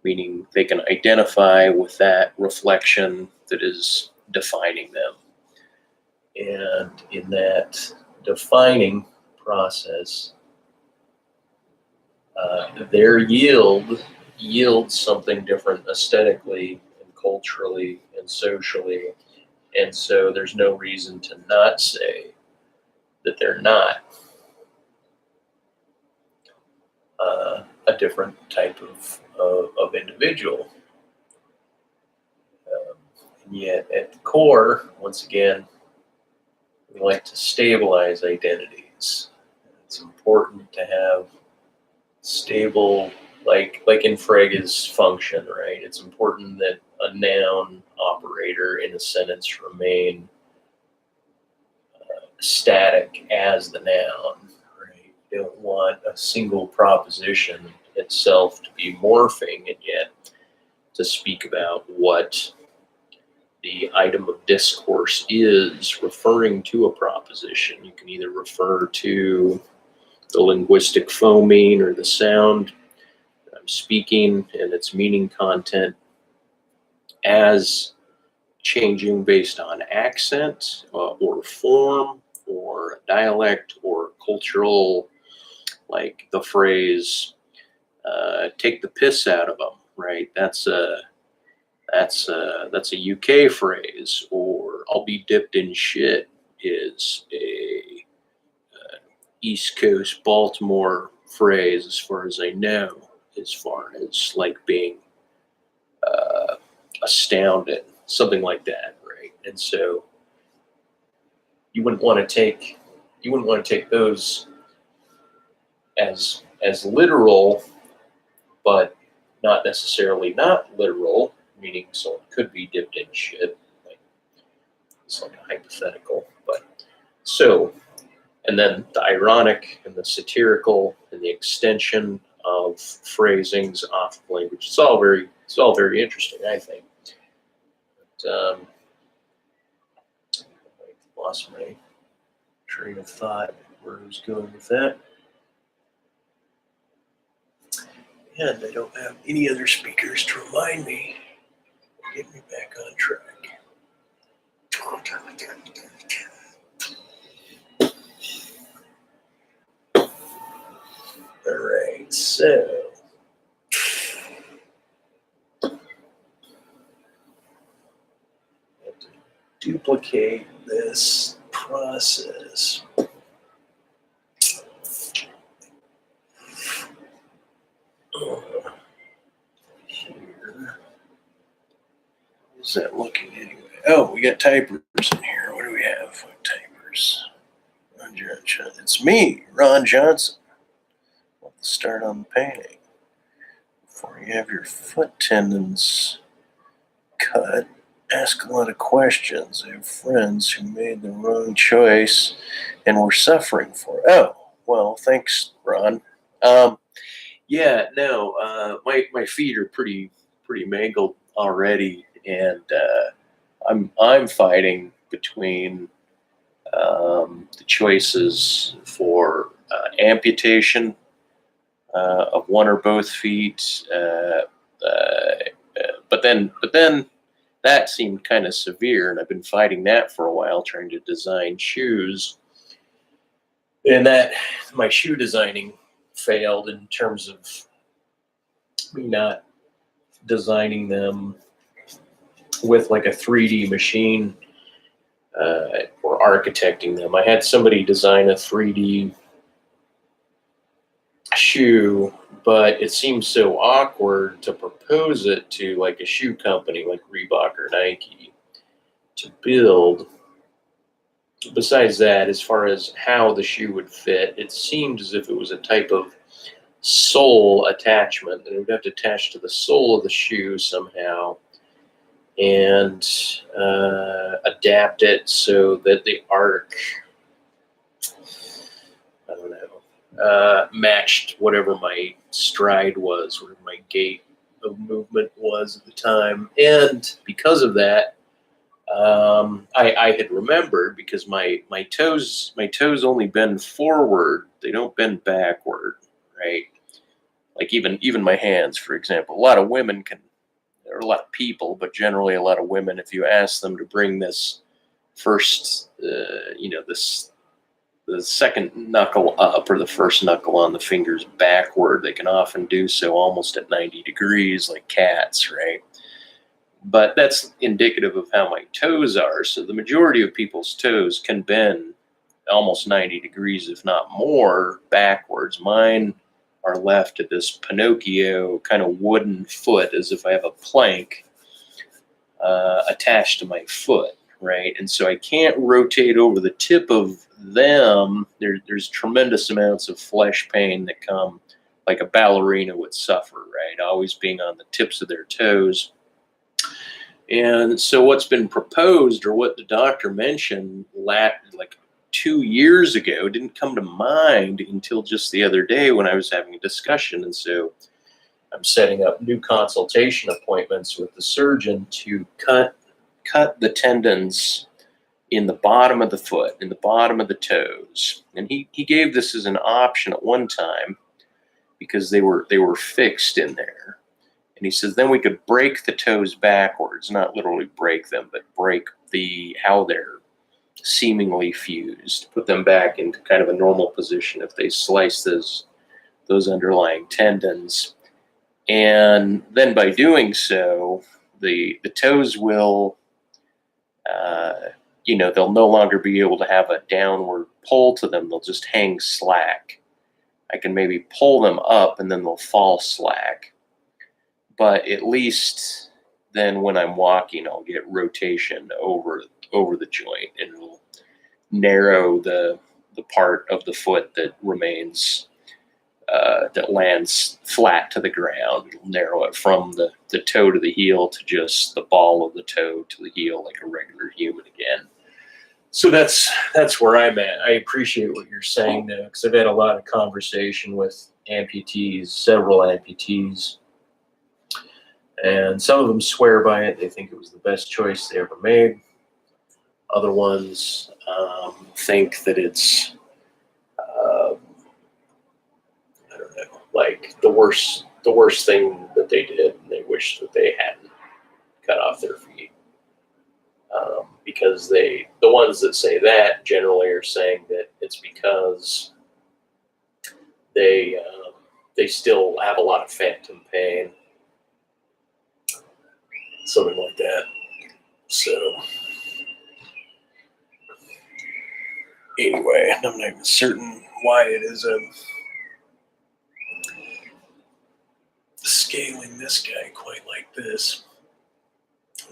meaning they can identify with that reflection that is defining them. And in that defining process, their yields something different aesthetically and culturally and socially. And so there's no reason to not say that they're not a different type of individual. And yet at the core, once again, we like to stabilize identities. It's important to have stable, like in Frege's function, right? It's important that a noun operator in a sentence remain static as the noun, right? You don't want a single proposition itself to be morphing, and yet to speak about what the item of discourse is referring to a proposition. You can either refer to the linguistic phoneme or the sound that I'm speaking and its meaning content as changing based on accent or form or dialect or cultural, like the phrase take the piss out of them, right? That's a UK phrase. Or I'll be dipped in shit is a East Coast Baltimore phrase, as far as I know, as far as like being astounded, something like that, right? And so you wouldn't want to take those as literal, but not necessarily not literal, meaning someone could be dipped in shit. Like, it's like a hypothetical, but so, and then the ironic and the satirical and the extension of phrasings off of language. It's all very interesting, I think. But, I lost my train of thought where I was going with that. And I don't have any other speakers to remind me, get me back on track. All right, so duplicate this process. Is that looking anyway? Oh, we got typers in here. What do we have? Typers. Ron Johnson. It's me, Ron Johnson. Let's start on the painting. Before you have your foot tendons cut, ask a lot of questions. I have friends who made the wrong choice and were suffering for it. Oh, well, thanks, Ron. Yeah, no, my feet are pretty mangled already, and I'm fighting between the choices for amputation of one or both feet, but then that seemed kind of severe, and I've been fighting that for a while, trying to design shoes, and that my shoe designing failed in terms of me not designing them with like a 3D machine or architecting them. I had somebody design a 3D shoe, but it seems so awkward to propose it to like a shoe company like Reebok or Nike to build. Besides that, as far as how the shoe would fit, it seemed as if it was a type of sole attachment that it would have to attach to the sole of the shoe somehow and adapt it so that the arc, I don't know, matched whatever my stride was, or my gait of movement was at the time. And because of that, I had remembered, because my toes only bend forward; they don't bend backward, right? Like even my hands, for example. A lot of women can, or a lot of people, but generally a lot of women, if you ask them to bring this first, the second knuckle up or the first knuckle on the fingers backward, they can often do so almost at 90 degrees, like cats, right? But that's indicative of how my toes are. So the majority of people's toes can bend almost 90 degrees, if not more, backwards. Mine are left at this Pinocchio kind of wooden foot, as if I have a plank attached to my foot, right? And so I can't rotate over the tip of them. There's tremendous amounts of flesh pain that come, like a ballerina would suffer, right? Always being on the tips of their toes. And so what's been proposed, or what the doctor mentioned like 2 years ago, didn't come to mind until just the other day when I was having a discussion. And so I'm setting up new consultation appointments with the surgeon to cut the tendons in the bottom of the foot, in the bottom of the toes. And he gave this as an option at one time because they were fixed in there. And he says, then we could break the toes backwards, not literally break them, but break how they're seemingly fused, put them back into kind of a normal position if they slice those underlying tendons. And then by doing so, the toes will, they'll no longer be able to have a downward pull to them. They'll just hang slack. I can maybe pull them up and then they'll fall slack. But at least then when I'm walking, I'll get rotation over the joint, and it'll narrow the part of the foot that remains, that lands flat to the ground. It'll narrow it from the toe to the heel to just the ball of the toe to the heel, like a regular human again. So that's where I'm at. I appreciate what you're saying though, because I've had a lot of conversation with amputees, several amputees. And some of them swear by it. They think it was the best choice they ever made. Other ones think that it's, I don't know, like the worst thing that they did, and they wish that they hadn't cut off their feet. Because the ones that say that generally are saying that it's because they still have a lot of phantom pain. Something like that. So anyway, I'm not even certain why it is scaling this guy quite like this.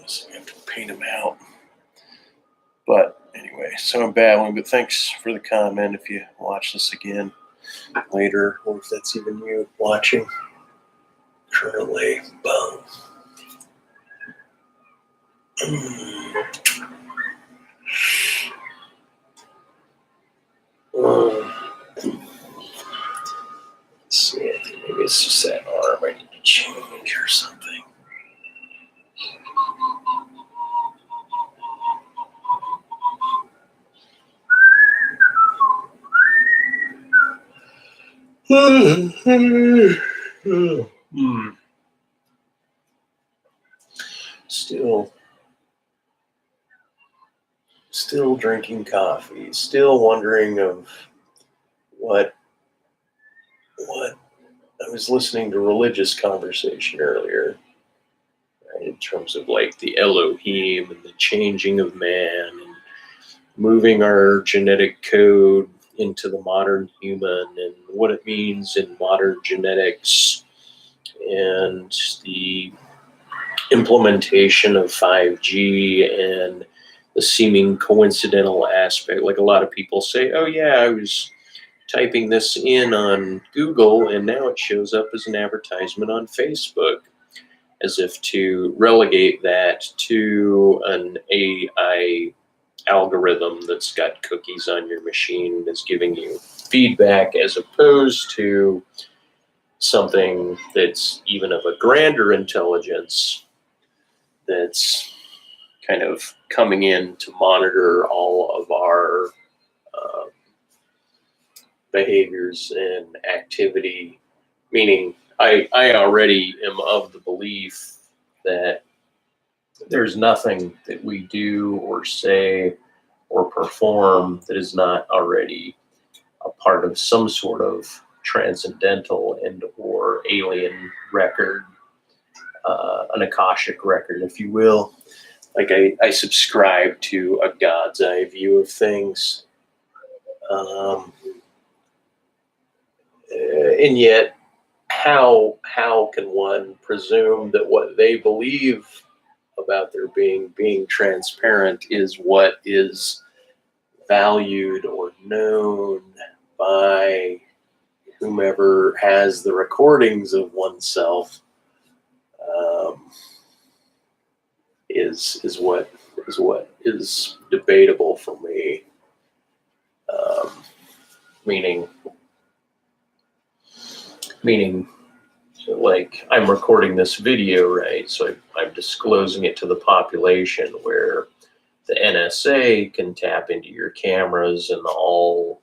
So I have to paint them out. But anyway, so I'm babbling, but thanks for the comment. If you watch this again later, or if that's even you watching currently, boom. Let's see, I think maybe it's just that arm I need to change or something. Still drinking coffee, still wondering of what I was listening to religious conversation earlier, right, in terms of like the Elohim and the changing of man and moving our genetic code into the modern human and what it means in modern genetics and the implementation of 5G and the seeming coincidental aspect. Like a lot of people say, oh yeah, I was typing this in on Google and now it shows up as an advertisement on Facebook, as if to relegate that to an AI algorithm that's got cookies on your machine that's giving you feedback, as opposed to something that's even of a grander intelligence that's kind of coming in to monitor all of our behaviors and activity. Meaning, I already am of the belief that there's nothing that we do or say or perform that is not already a part of some sort of transcendental and or alien record, an Akashic record, if you will. Like I subscribe to a God's eye view of things. And yet, how can one presume that what they believe about their being transparent is what is valued or known by whomever has the recordings of oneself? Is what is debatable for me. Meaning, like, I'm recording this video, right? So I'm disclosing it to the population, where the NSA can tap into your cameras and all,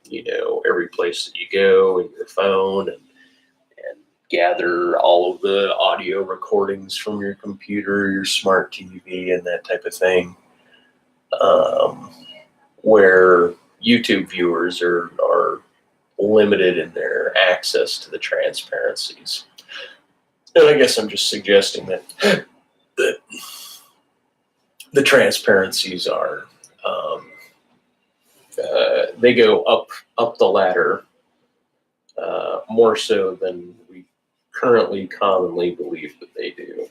every place that you go and your phone and gather all of the audio recordings from your computer, your smart TV, and that type of thing. Where YouTube viewers are limited in their access to the transparencies. And I guess I'm just suggesting that the transparencies are, they go up the ladder more so than we currently commonly believe that they do.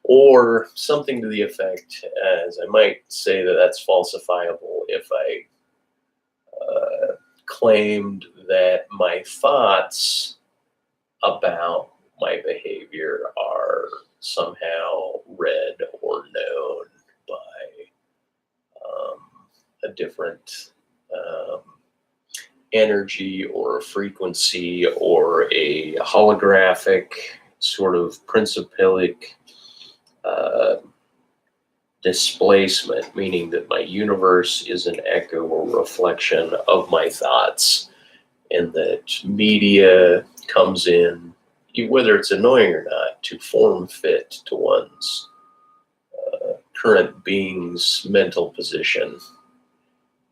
Or something to the effect, as I might say that that's falsifiable if I claimed that my thoughts about my behavior are somehow read or known by a different energy or a frequency or a holographic sort of principalic displacement, meaning that my universe is an echo or reflection of my thoughts, and that media comes in, whether it's annoying or not, to form fit to one's current being's mental position.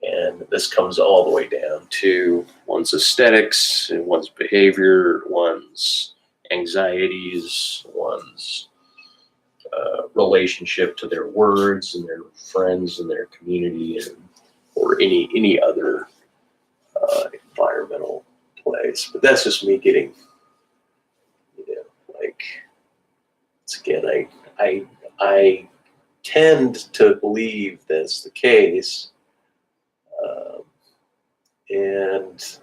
And this comes all the way down to one's aesthetics and one's behavior, one's anxieties, one's relationship to their words and their friends and their community, or any other environmental place. But that's just me getting, like, it's again, I tend to believe that's the case. And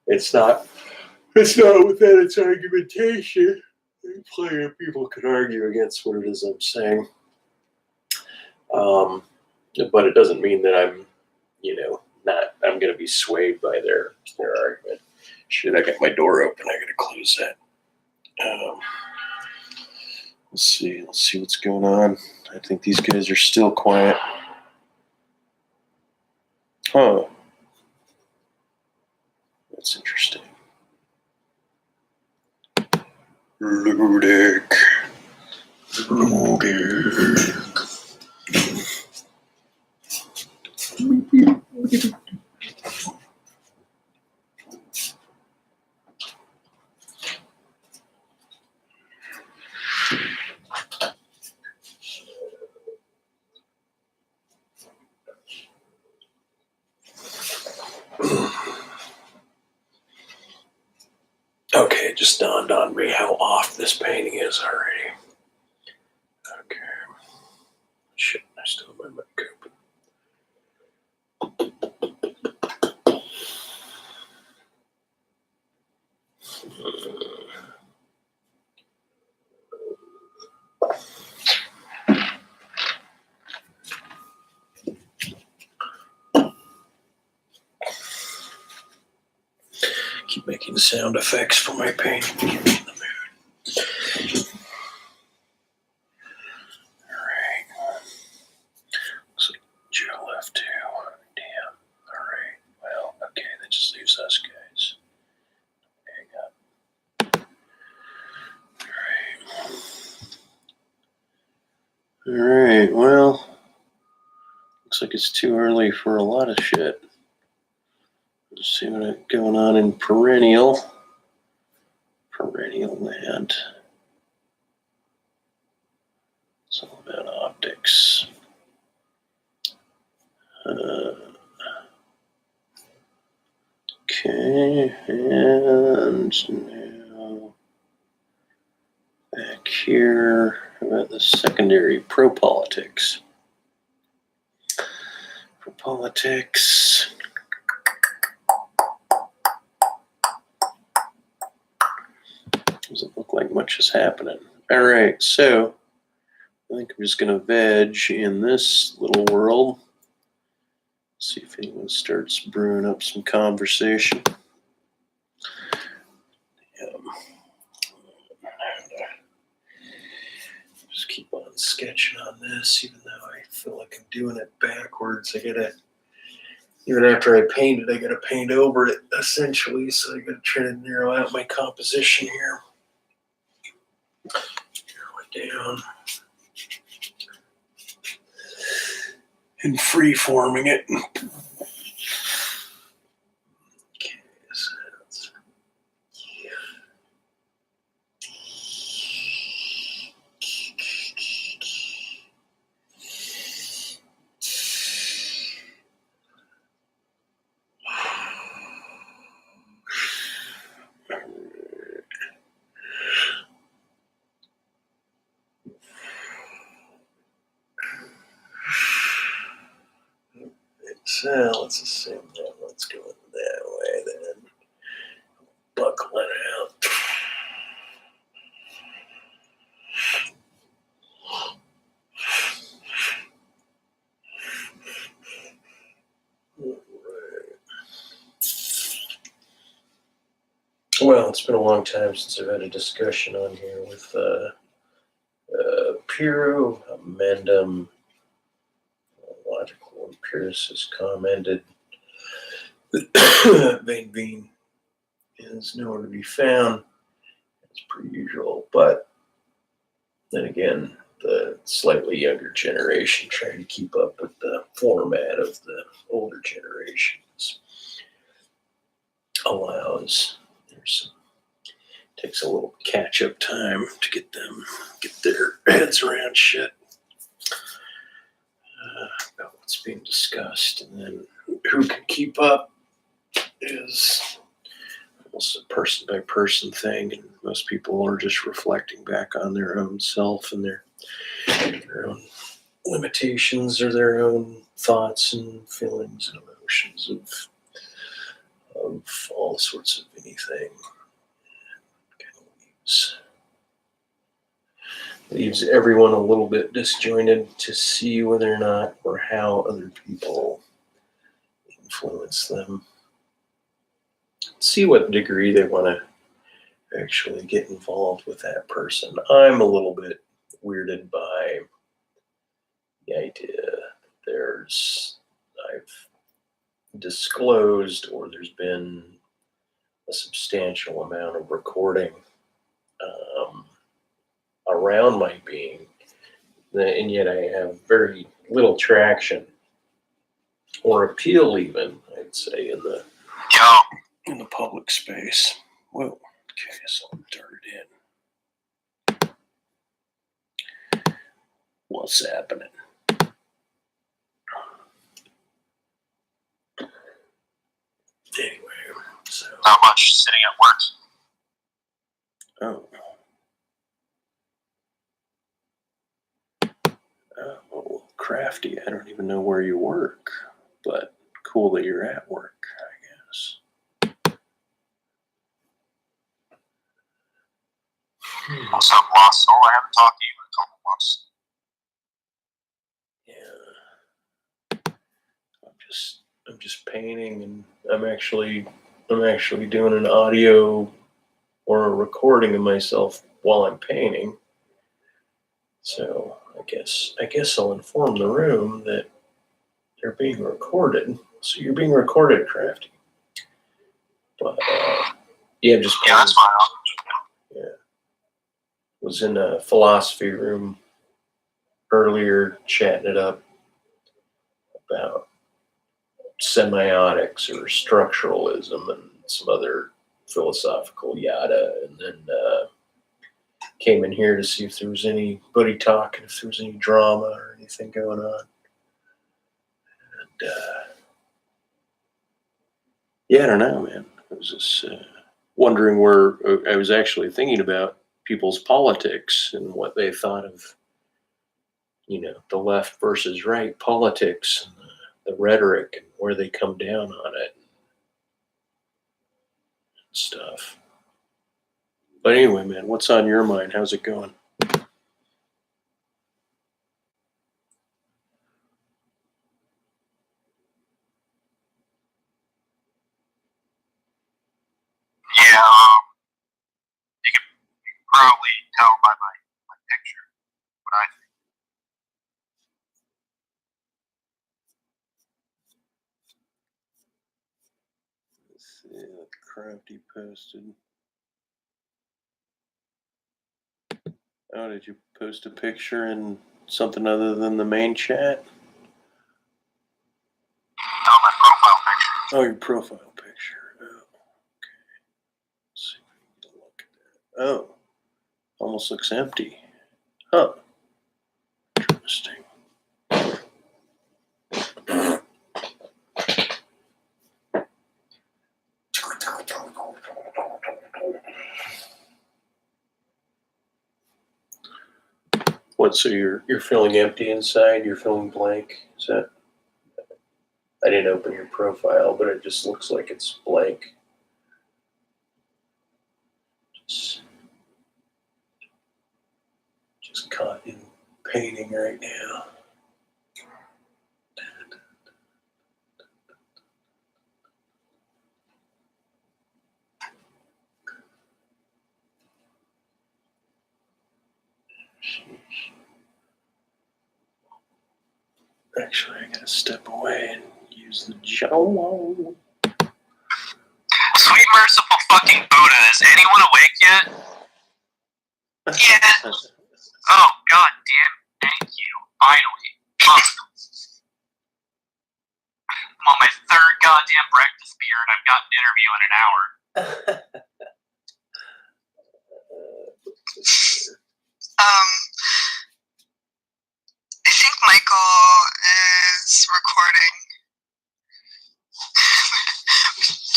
it's not without its argumentation. Plenty of people can argue against what it is I'm saying. But it doesn't mean that I'm going to be swayed by their argument. Shit, I got my door open. I got to close that. Let's see what's going on. I think these guys are still quiet. Huh. That's interesting. Ludic. Okay, it just dawned on me how off this painting is already. Okay. Shit, I still have my mic open. Keep making sound effects for my painting. Keep me in the mood. Alright. Looks like Joe left too. Damn. Alright. Well, okay, that just leaves us guys. Hang on. Alright, well. Looks like it's too early for a lot of shit. Let's see what's going on in perennial land. It's all about optics. Okay, and now back here about the secondary pro-politics. Pro-politics. Doesn't look like much is happening. All right, so I think I'm just going to veg in this little world. See if anyone starts brewing up some conversation. Just keep on sketching on this, even though I feel like I'm doing it backwards. Even after I paint it, I gotta paint over it essentially. So I gotta try to narrow out my composition here. Narrow it down. And free forming it. Okay, so that's so let's assume that let's go that way then. Buckle it out. Well, it's been a long time since I've had a discussion on here with Piero Amendum. Logical empiricist commented that vein bean is nowhere to be found, as per usual. But then again, the slightly younger generation trying to keep up with the format of the older generations takes a little catch-up time to get their heads around shit about what's being discussed, and then who can keep up is almost a person-by-person thing, and most people are just reflecting back on their own self and their own limitations or their own thoughts and feelings and emotions of all sorts of anything. Kind of leaves everyone a little bit disjointed to see whether or not or how other people influence them. See what degree they want to actually get involved with that person. I'm a little bit weirded by the idea that I've disclosed or there's been a substantial amount of recording around my being, and yet I have very little traction or appeal, even, I'd say, in the public space. Whoa, okay, so I'm darted in. What's happening? Anyway, so. Not much, sitting at work. Oh. Well, crafty. I don't even know where you work, but cool that you're at work, I guess. What's up, Lost Soul? I haven't talked to you in a couple months. Yeah. I'm just painting, and I'm actually doing an audio or a recording of myself while I'm painting. So I guess I'll inform the room that they're being recorded. So you're being recorded, Crafty. But yeah, just yeah, that's fine. Yeah, was in a philosophy room earlier, chatting it up about semiotics or structuralism and some other philosophical yada, and then came in here to see if there was anybody talking, if there was any drama or anything going on. And yeah, I don't know, man. I was just wondering where I was actually thinking about people's politics and what they thought of, the left versus right politics and the rhetoric and where they come down on it and stuff. But anyway, man, what's on your mind? How's it going? Yeah, you can probably tell by my picture what I think. Let's see what Crafty posted. Oh, did you post a picture in something other than the main chat? No, my profile picture. Oh, your profile picture. Oh, okay. Let's see if we can get a look at that. Oh, almost looks empty. Huh. Interesting. What? So you're feeling empty inside? You're feeling blank? Is that? I didn't open your profile, but it just looks like it's blank. Just caught in painting right now. Actually, I gotta step away and use the jello. Sweet merciful fucking Buddha, is anyone awake yet? Yeah. Oh, god damn. Thank you. Finally. I'm on my third goddamn breakfast beer and I've got an interview in an hour. I think Michael is recording.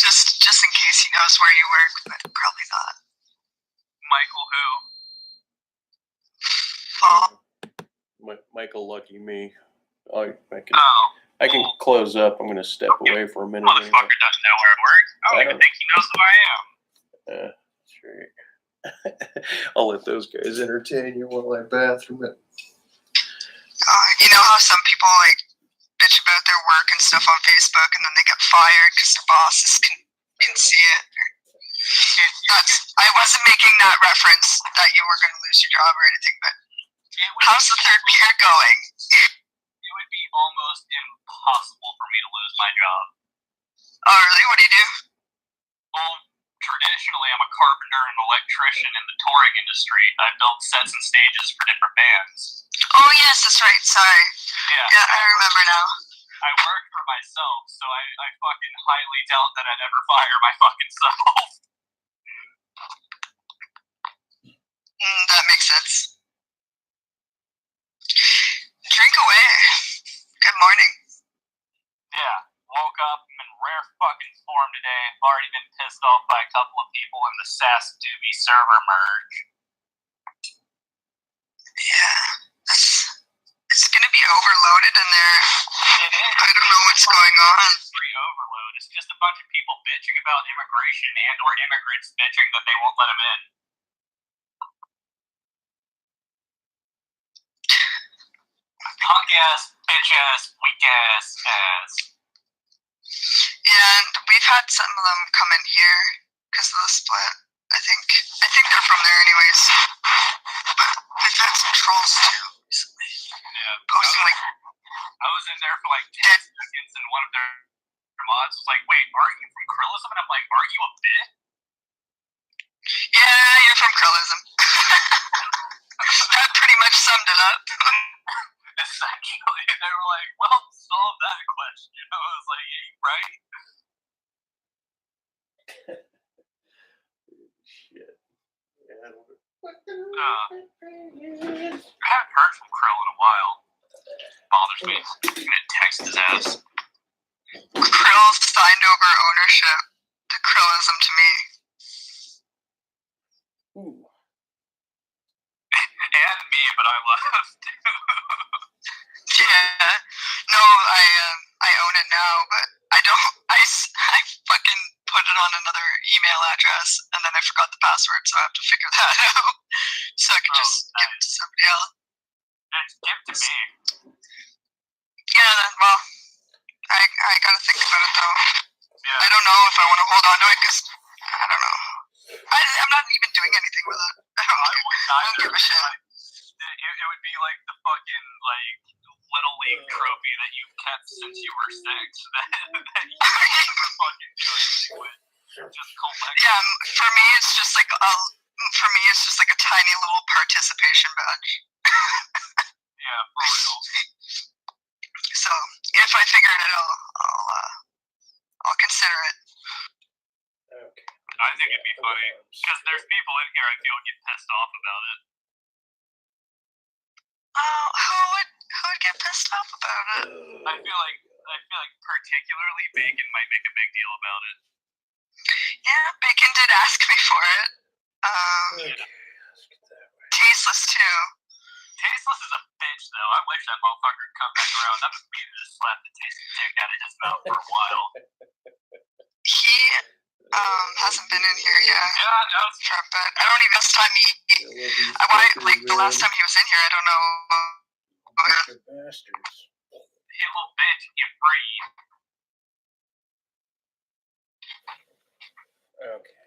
just in case he knows where you work, but probably not. Michael who? Paul. Michael, lucky me. I can Oh, I can close up. I'm gonna step away for a minute. Anyway. motherfucker doesn't know where it works. I don't even think he knows who I am. Sure. I'll let those guys entertain you while I bathroom it. You know how some people like bitch about their work and stuff on Facebook, and then they get fired because their bosses can see it. I wasn't making that reference that you were going to lose your job or anything, but how's the third beer going? It would be almost impossible for me to lose my job. Oh, really? What do you do? Well, traditionally, I'm a carpenter and electrician in the touring industry. I build sets and stages for different bands. Oh, yes, that's right. Sorry. Yeah, I remember now. I work for myself, so I fucking highly doubt that I'd ever fire my fucking self. That makes sense. Drink away. Good morning. Yeah, woke up. I'm in rare fucking form today. I've already been pissed off by a couple of people in the SAS Doobie server merge. Yeah, it's gonna be overloaded in there. It is. I don't know what's going on. Free overload. It's just a bunch of people bitching about immigration and or immigrants bitching that they won't let them in. Punk ass, bitch ass, weak ass ass. Yeah, and we've had some of them come in here because of the split. I think they're from there anyways. But we've had some trolls too recently. Yeah. Posting like I was in there for like 10 seconds and one of their mods was like, wait, aren't you from Krillism? And I'm like, aren't you a bit? yeah, you're from Krillism. That pretty much summed it up. Essentially. They were like, well, solve that question. I was like, yeah, you right. Shit. Yeah. I haven't heard from Krill in a while. Bothers me. I'm gonna text his ass. Krill signed over ownership to Krillism to me. Ooh. And me, but I left. Yeah. No, I own it now, but I don't. I fucking put it on another email address, and then I forgot the password, so I have to figure that out. So I can just give it to somebody else. It's give to me. Yeah. Well, I gotta think about it though. Yeah. I don't know if I want to hold on to it because I don't know. I'm not even doing anything with it. I don't give a shit. It would be like the fucking like little league trophy that you've kept since you were 6 that you never fucking do anything with. Just collect. Yeah, for me it's just like a tiny little participation badge. Yeah, for real. So if I figure it out, I'll consider it. Okay. I think it'd be funny because there's people in here I feel get pissed off about it. Oh, who would get pissed off about it? I feel like particularly Bacon might make a big deal about it. Yeah, Bacon did ask me for it. Okay, let's get that way. Tasteless too. Tasteless is a bitch though. I wish that motherfucker would come back around. That would be to just slap the tasty dick out of his mouth for a while. He hasn't been in here yet. Yeah, no. For a bit. I don't even last time the last time he was in here, I don't know. Bunch of bastards. You little bitch, you breed. Okay.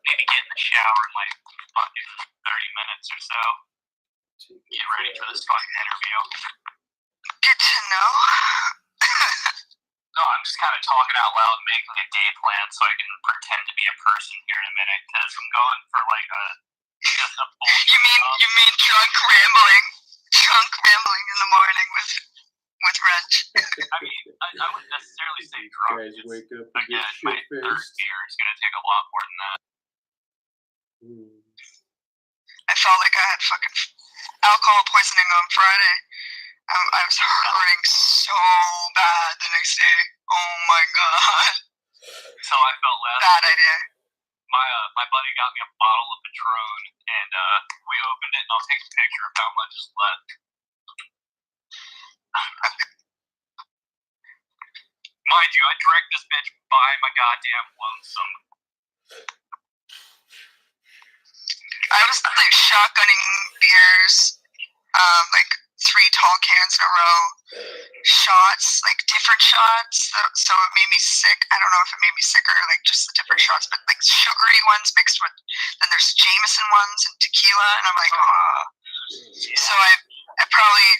Maybe get in the shower in like fucking 30 minutes or so. Get ready for this fucking interview. Good to know. No, I'm just kind of talking out loud and making a day plan so I can pretend to be a person here in a minute because I'm going for like just a bullshit. You mean drunk rambling in the morning with Wrench. I mean, I wouldn't necessarily say drunk. Guys It's, wake up and again, get my third shit-faced. beer is going to take a lot more than that. I felt like I had fucking alcohol poisoning on Friday. I was hurting so bad the next day. Oh my god. So I felt last. Bad idea. My buddy got me a bottle of Patron, and we opened it, and I'll take a picture of how much is left. Mind you, I drank this bitch by my goddamn lonesome. I was like shotgunning beers, like 3 tall cans in a row, shots, like different shots. So it made me sick. I don't know if it made me sick or like just the different shots, but like sugary ones mixed with. Then there's Jameson ones and tequila, and I'm like, oh. So I probably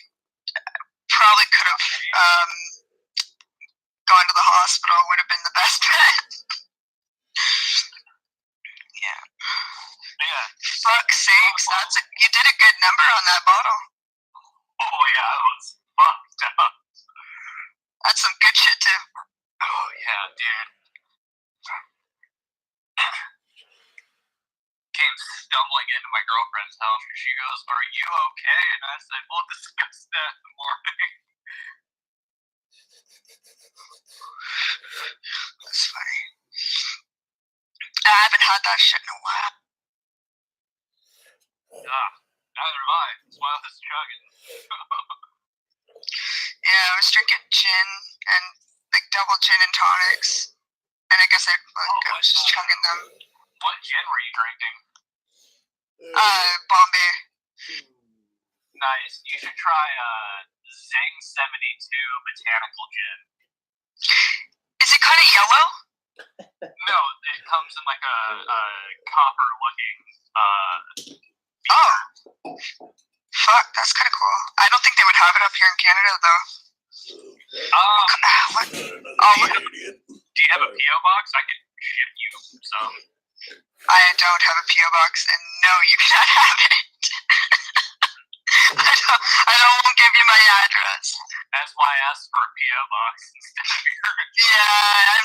could have gone to the hospital. Would have been the best bet. Yeah. Yeah. Fuck's sakes, you did a good number on that bottle. Oh yeah, that was fucked up. That's some good shit too. Oh yeah, dude. Came stumbling into my girlfriend's house and she goes, "Are you okay?" And I said, "We'll discuss that in the morning." That's funny. I haven't had that shit in a while. Neither have I. That's why I was chugging. Yeah, I was drinking gin and like double gin and tonics, and I guess I was just chugging them. What gin were you drinking? Bombay. Nice. You should try Zing 72 Botanical Gin. Is it kind of yellow? No, it comes in like a copper-looking. Oh, fuck, that's kind of cool. I don't think they would have it up here in Canada though. What? Oh, do you have a PO box? I can ship you some. I don't have a PO box, and no, you cannot have it. I won't give you my address. That's why I asked for a PO box instead of your. Yeah,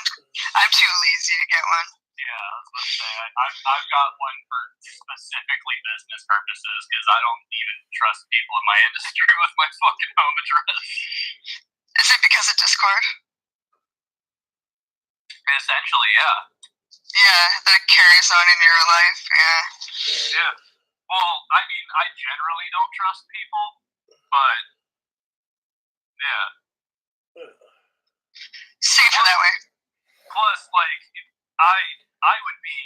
I'm too lazy to get one. Yeah, I was going to say, I've got one for specifically business purposes because I don't even trust people in my industry with my fucking home address. Is it because of Discord? Essentially, yeah. Yeah, that carries on in your life, yeah. Yeah. Well, I mean, I generally don't trust people, but, yeah. Safer that way. Plus, like, I would be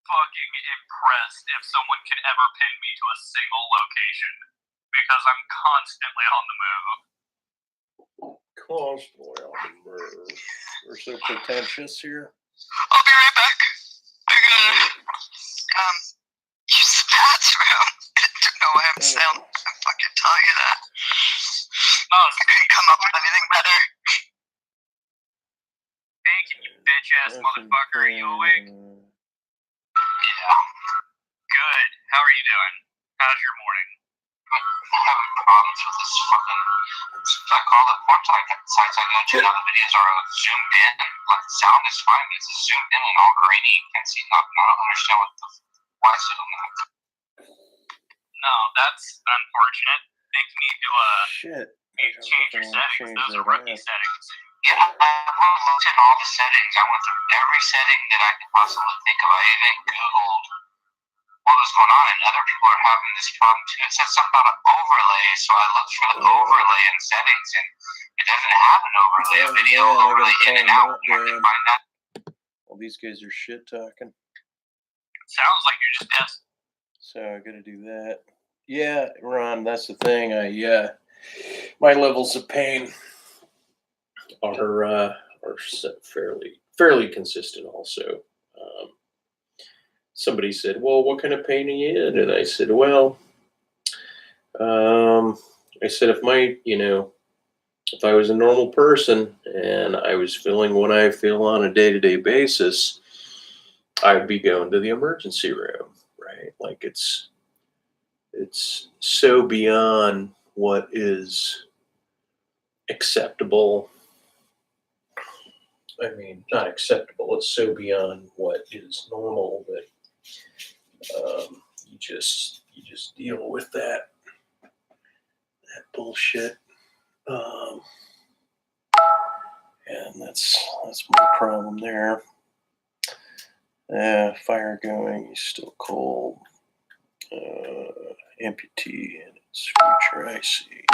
fucking impressed if someone could ever pin me to a single location because I'm constantly on the move. Constantly on the move. We're so pretentious here. I'll be right back. I gotta use the bathroom. I don't know why I'm fucking telling you that. No, I couldn't come up with anything better. Bacon, you bitch ass motherfucker. Are you awake? Yeah. Good. How are you doing? How's your morning? I'm having problems with this fucking, I call it porn sites I go to. Now the videos are zoomed in. Like the sound is fine, but it's zoomed in and all grainy. You can't see nothing. I don't understand why it's doing that. No, that's unfortunate. Think you need to Shit. change your settings. Those are rookie settings. Yeah, I looked at all the settings. I went through every setting that I could possibly think of. I even Googled what was going on, and other people are having this problem too. It said something about an overlay, so I looked for the overlay in settings, and it doesn't have an overlay, a video overlay in and out. I can find that. Well, these guys are shit talking. Sounds like you're just desperate. So I gotta do that. Yeah, Ron, that's the thing. My levels of pain are fairly consistent. Also, somebody said, "Well, what kind of pain are you in?" And I said, "Well, I said if I was a normal person and I was feeling what I feel on a day-to-day basis, I'd be going to the emergency room, right? Like it's so beyond what is acceptable. I mean, not acceptable. It's so beyond what is normal that you just deal with that bullshit. And that's my problem there. Fire going. He's still cold. Amputee in its future. I see.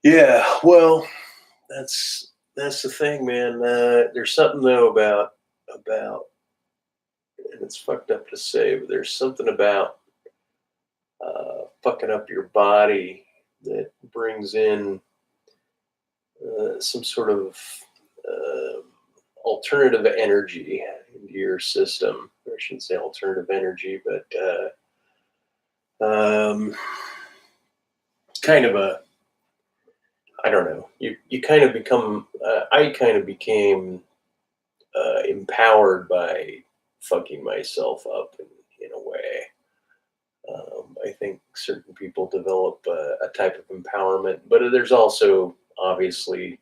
Yeah. Well, that's that's the thing, man. There's something though about, and it's fucked up to say, but there's something about fucking up your body that brings in some sort of alternative energy into your system. Or I shouldn't say alternative energy, but kind of a, I don't know. You kind of become. I kind of became empowered by fucking myself up in a way. I think certain people develop a type of empowerment, but there's also obviously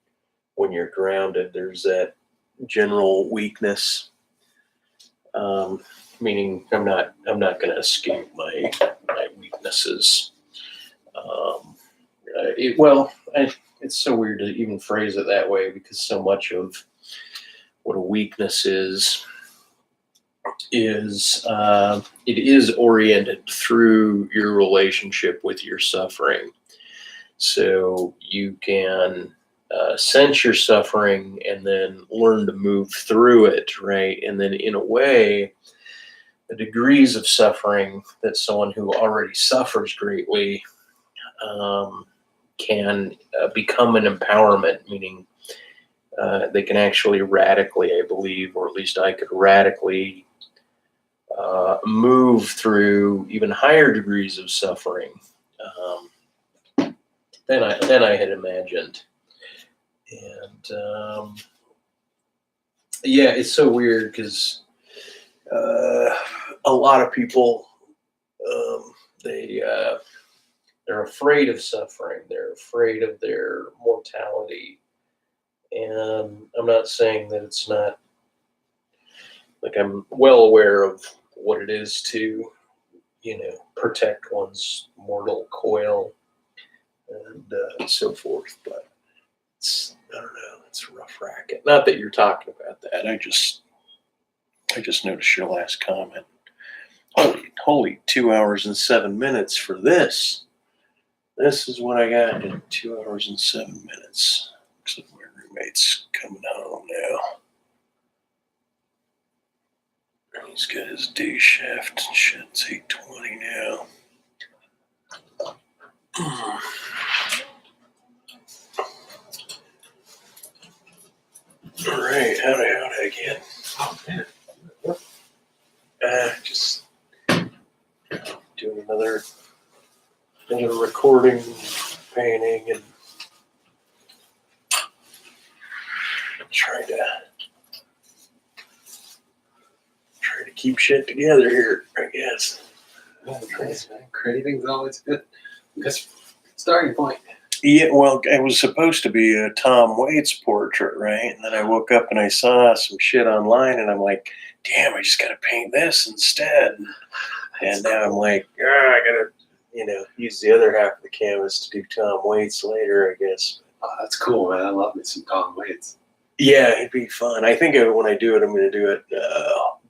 when you're grounded, there's that general weakness. Meaning, I'm not going to escape my weaknesses. It's so weird to even phrase it that way because so much of what a weakness is it is oriented through your relationship with your suffering. So you can sense your suffering and then learn to move through it, right? And then in a way, the degrees of suffering that someone who already suffers greatly can become an empowerment, meaning they can actually radically, I believe, or at least I could radically move through even higher degrees of suffering than I had imagined. And yeah, it's so weird because a lot of people they're afraid of suffering. They're afraid of their mortality. And I'm not saying that it's not, like, I'm well aware of what it is to, protect one's mortal coil and so forth. But I don't know, it's a rough racket. Not that you're talking about that. I just noticed your last comment. Holy 2 hours and 7 minutes for this. This is what I got in 2 hours and 7 minutes. Looks like my roommate's coming home now. He's got his day shift. Shit, it's 8:20 now. All right, how'd I get? Oh, man. Just doing another recording, painting, and trying to keep shit together here, I guess. Oh, nice, man. Creating's always good. Good starting point. Yeah, well, it was supposed to be a Tom Waits portrait, right? And then I woke up and I saw some shit online, and I'm like, damn, I just got to paint this instead. And now I'm like, I got to, use the other half of the canvas to do Tom Waits later, I guess. Oh, that's cool, man. I love me some Tom Waits. Yeah, it'd be fun. I think when I do it, I'm going to do it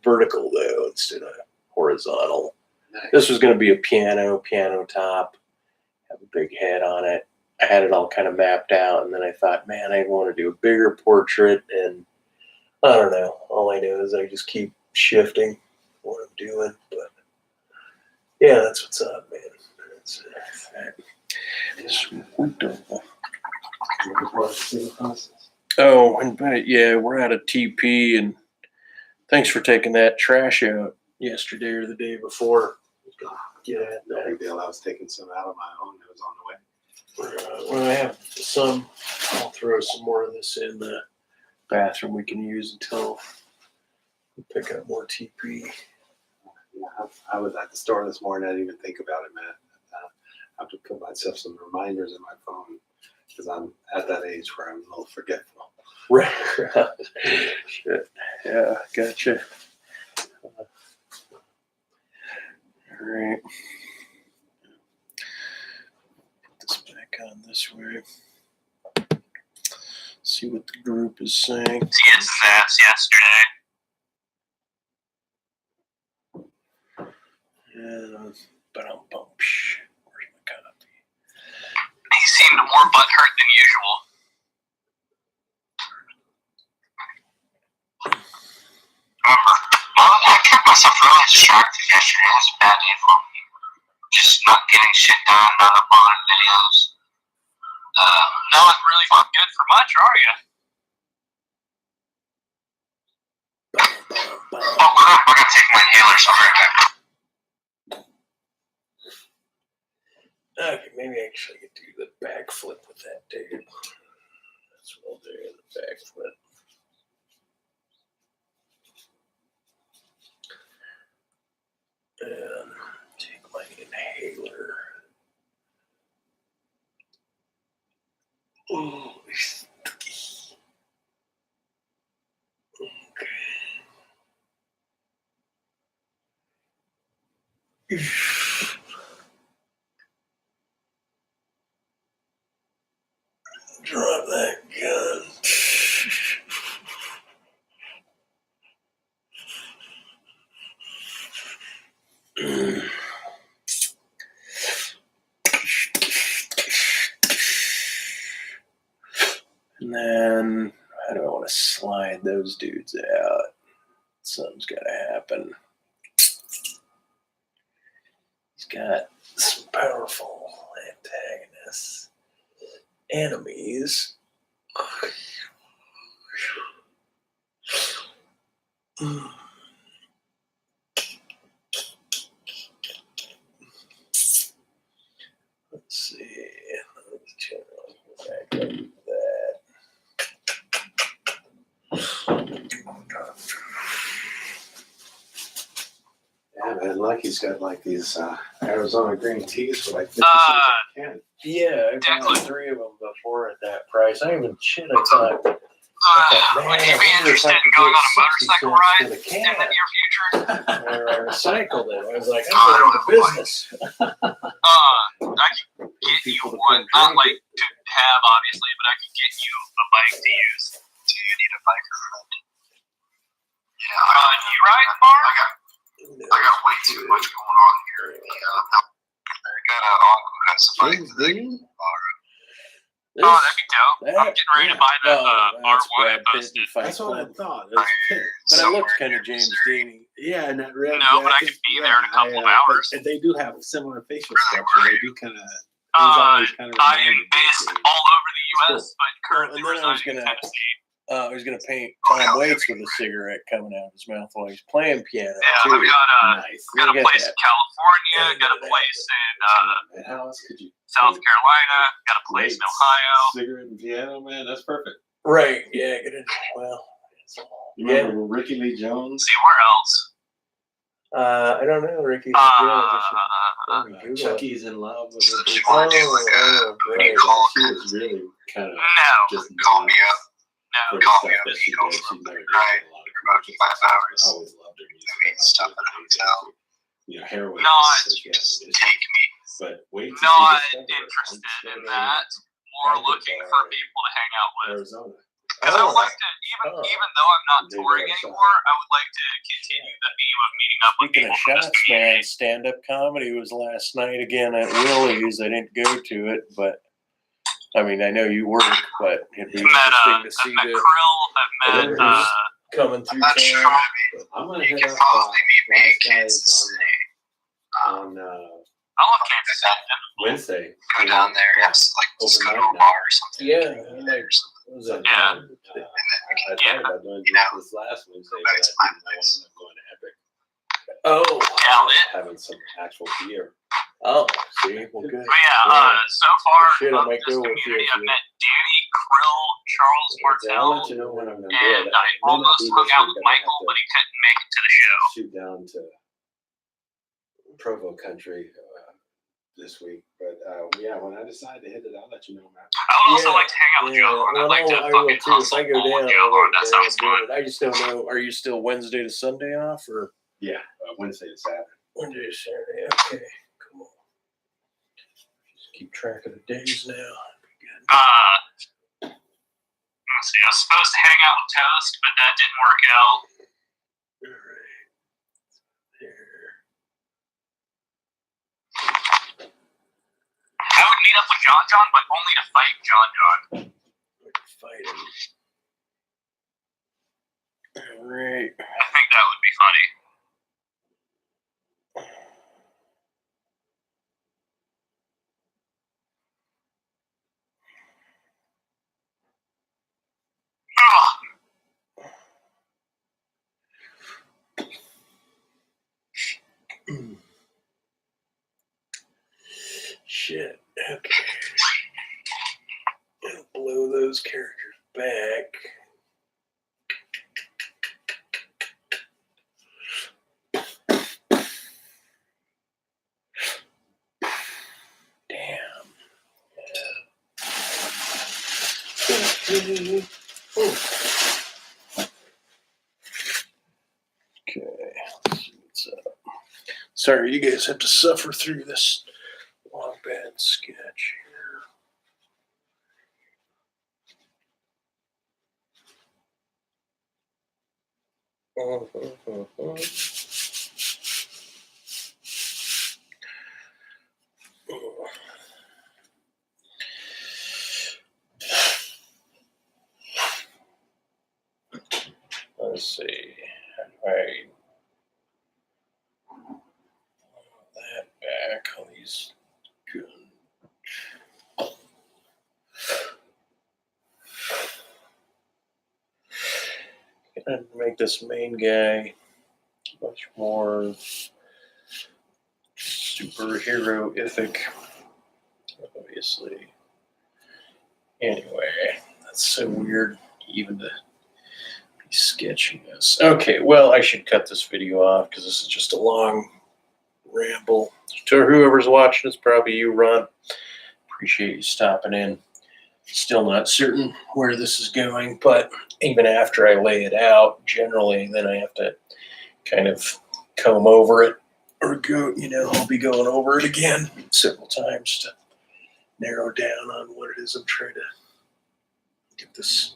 vertical, though, instead of horizontal. Nice. This was going to be a piano top, have a big head on it. I had it all kind of mapped out, and then I thought, man, I want to do a bigger portrait, and I don't know. All I know is I just keep shifting what I'm doing, but yeah, that's what's up, man. That's we're out of TP, and thanks for taking that trash out yesterday or the day before. Get at No that. big deal. I was taking some out of my own. It was on the way. When I have some, I'll throw some more of this in the bathroom we can use until we pick up more TP. Yeah, I was at the store this morning. I didn't even think about it, man. I have to put myself some reminders in my phone because I'm at that age where I'm a little forgetful. Right. Shit. Yeah, gotcha. All right. Put this back on this way. See what the group is saying. See his ass yesterday. But I'm bumpsh. Where's my copy? He seemed more butthurt than usual. was really distracted yesterday. It was a bad day for me. Just not getting shit done, not uploading videos. Not really fucking good for much, are you? Oh crap, I gotta take my inhaler, so I'll be right back. Okay, maybe actually I could do the backflip with that, dude. That's what I'll do, the backflip. And take my inhaler. Oh, okay. Drop that gun. And then, how do I want to slide those dudes out? Something's got to happen. He's got some powerful antagonists, enemies. Let's see. Let's check back up that. Yeah, man, Lucky's got like these Arizona green teas for like 50 cents a can. Yeah, I bought 3 of them before at that price. I even shit. I thought, Would you be interested in going on a motorcycle ride in the near future? I recycled it. I was like, I'm going into business. I could get you one. Not like to have, obviously, but I could get you a bike to use. Do you need a biker? Yeah. Do you ride, Mark? I got way too much going on here. I got an uncle who has a bike that can borrow. Oh, that'd be dope. I'm getting ready to buy that R1 I posted. That's what I thought. But I looked kind of James Deany. Yeah, and that red. No, but I could be there in a couple of hours. And they do have similar facial structure. They do kind of. I am based all over the U.S., but currently residing in Tennessee. I was gonna paint Tom Waits with a cigarette coming out of his mouth while he's playing piano. Yeah, too. I've got a place in California, got a place in how else could you? South Carolina, got a place in Ohio. Cigarette and piano, man, that's perfect. Right? Yeah. Get it. Well. You remember Ricky Lee Jones? See where else? I don't know, Ricky. Chucky's in love with her. She wanted to do like a booty call. She was really kind of just Call me up. for the Call stuff me up. that she Go did. for She a never big did ride a lot of for about commercials. 5 hours. I always loved her music. Doing stuff at a hotel. You know, heroin. Not Just take me. But wait. Not interested in that. More looking for people to hang out with. Arizona. Because I would like to, even though I'm not touring anymore, I would like to continue the theme of meeting up with Speaking people of from this shots, community. man, stand-up comedy was last night again at Willie's. I didn't go to it, but I mean, I know you work, but it'd be interesting to see I've met the Krill, I've met, coming through I'm not sure. town. I'm gonna You hit can up probably meet me in Wise Kansas Guys City. on I love Kansas City. Wednesday. Go down there and just go to a bar or something. Yeah, Or something. what was that? Yeah. I thought about doing this last Wednesday, Back but to I my didn't know place. I'm going to Epic. Oh, Having some actual beer. oh, see, well, good. But yeah, so far, Shit, I of might this go with you community, if I've you- met Danny, Krill, Charles Yeah, I'll Martel, let you know when I'm going to do and it. I almost hung out with Michael, but he couldn't make it to the show. Shoot down to Provo Country this week, but yeah, when I decide to hit it, I'll let you know, man. I would also like to hang out with Joe, and I'd like to I will fucking too. If hustle I go all down, with Joe, that sounds fun. I just don't know. Are you still Wednesday to Sunday off, or Yeah, Wednesday to Saturday. Wednesday to Saturday? Okay, cool. Just keep track of the days now. Let's see, I was supposed to hang out with Toast, but that didn't work out. All right. There. I would meet up with John, but only to fight John. Fight him. All right. I think that would be funny. shit. Okay. I'll blow those characters back. Damn. Yeah. Okay. Let's see what's up. Sorry, you guys have to suffer through this long bad sketch here. Let's see. How do I that back? All these good. Gonna make this main guy much more superhero-ific, obviously. Anyway, that's so weird even to be sketching this. Okay, well, I should cut this video off because this is just a long ramble. To whoever's watching, it's probably you, Ron. Appreciate you stopping in. Still not certain where this is going, but even after I lay it out, generally, then I have to kind of comb over it or go, I'll be going over it again several times to narrow down on what it is I'm trying to get this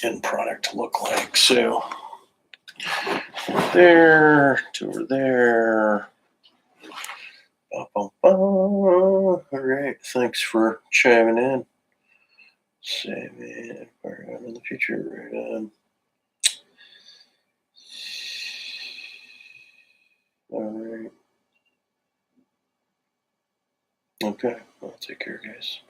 end product to look like. So there to over there. All right, thanks for chiming in. Save it in the future. Right on. All right. Okay. Well, take care, guys.